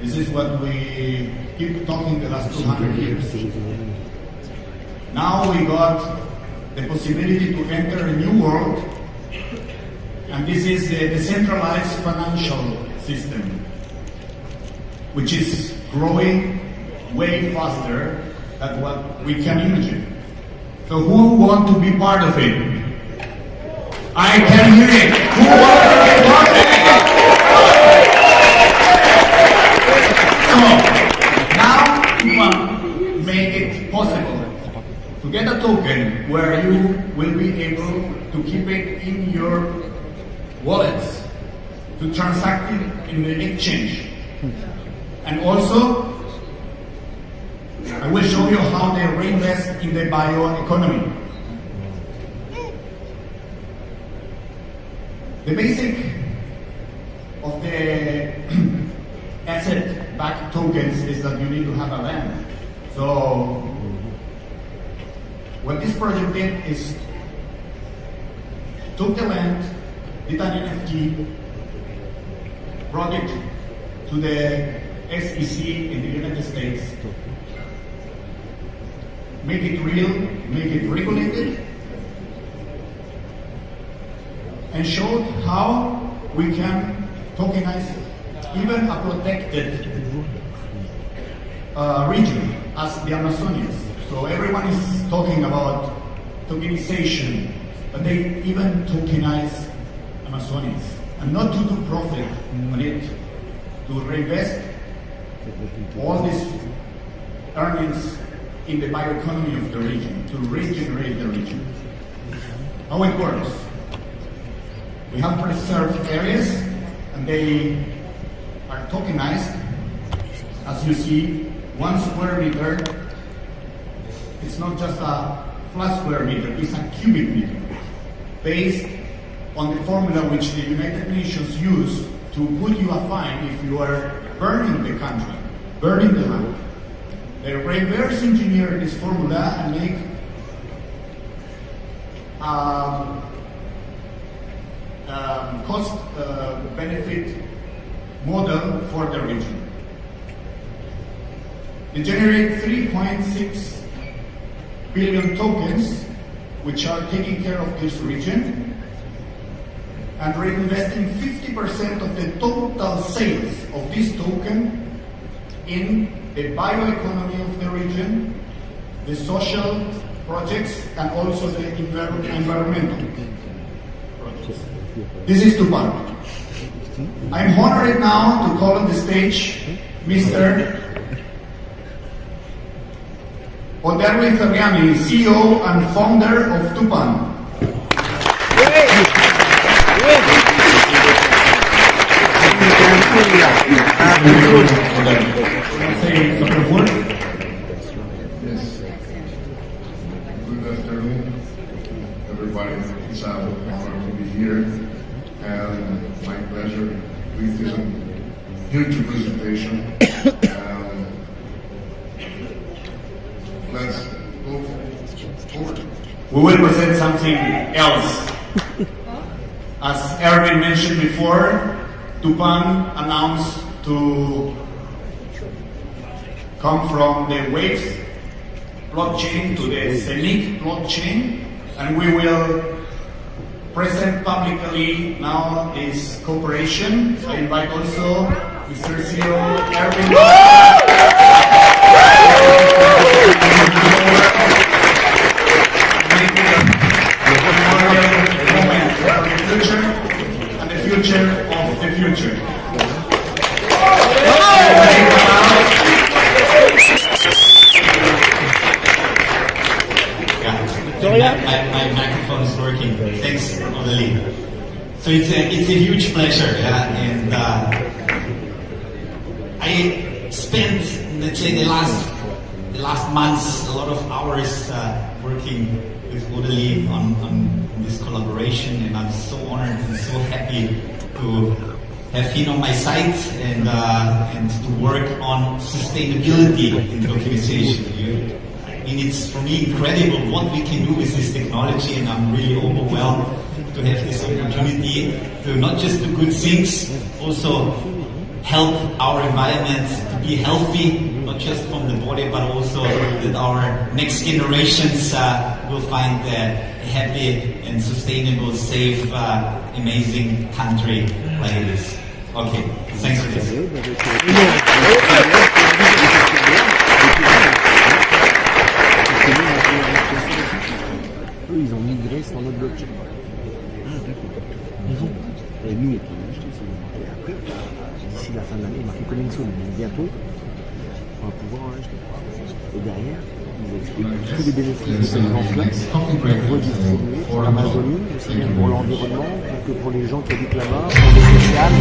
This is what we keep talking the last 200 years. Now we got the possibility to enter a new world, and this is the decentralized financial system, which is growing way faster than what we can imagine. So who want to be part of it? I can hear it. Who wants to be part of it? So now we want to make it possible to get a token where you will be able to keep it in your wallets, to transact it in the exchange. And also, I will show you how they reinvest in the bioeconomy. The basic of the asset-backed tokens is that you need to have a land. So what this project did is took the land, did an NFT, brought it to the SEC in the United States, make it real, make it regulated, and showed how we can tokenize even a protected region as the Amazonians. So everyone is talking about tokenization, but they even tokenize Amazonians, and not to do profit on it, to reinvest all these earnings in the bioeconomy of the region, to regenerate the region. How it works? We have preserved areas, and they are tokenized. As you see, 1 square meter, it's not just a flat square meter, it's a cubic meter, based on the formula which the United Nations use to put you a fine if you are burning the country, burning the land. They reverse engineer this formula and make cost benefit model for the region. They generate 3.6 billion tokens, which are taking care of this region, and reinvesting 50% of the total sales of this token in the bioeconomy of the region, the social projects, and also the environmental projects. This is Tupan. I'm honored now to call on the stage Mr. Oderwi Fabiani, CEO and founder of Tupan. Say a couple of words. Yes. Good afternoon, everybody. It's an honor to be here, and my pleasure with this huge presentation. Let's move forward. We will present something else. As Erwin mentioned before, Tupan announced to come from the Waves blockchain to the Zeniq blockchain, and we will present publicly now this cooperation. I invite also Mr. CEO Erwin. And the future of the future. My microphone is working. Thanks, Odeli. So it's a huge pleasure, and I spent, let's say, the last months a lot of hours working with Odeli on this collaboration, and I'm so honored and so happy to have him on my side and to work on sustainability in tokenization. I mean, it's for me incredible what we can do with this technology, and I'm really overwhelmed to have this opportunity to not just do good things, also help our environment to be healthy, not just from the body, but also that our next generations will find a happy and sustainable, safe, amazing country like this. Okay, thanks for this. Eux, ils ont migré sur notre blockchain. Ah, d'accord. Et nous, on peut l'acheter, c'est bon. Et après, d'ici la fin de l'année, marqué coming soon, mais bientôt, on va pouvoir en acheter. Et derrière, ils expliquent tous les bénéfices de cette vente-là, redistribuer pour l'Amazonie, aussi bien pour l'environnement que pour les gens qui habitent là-bas, pour le social.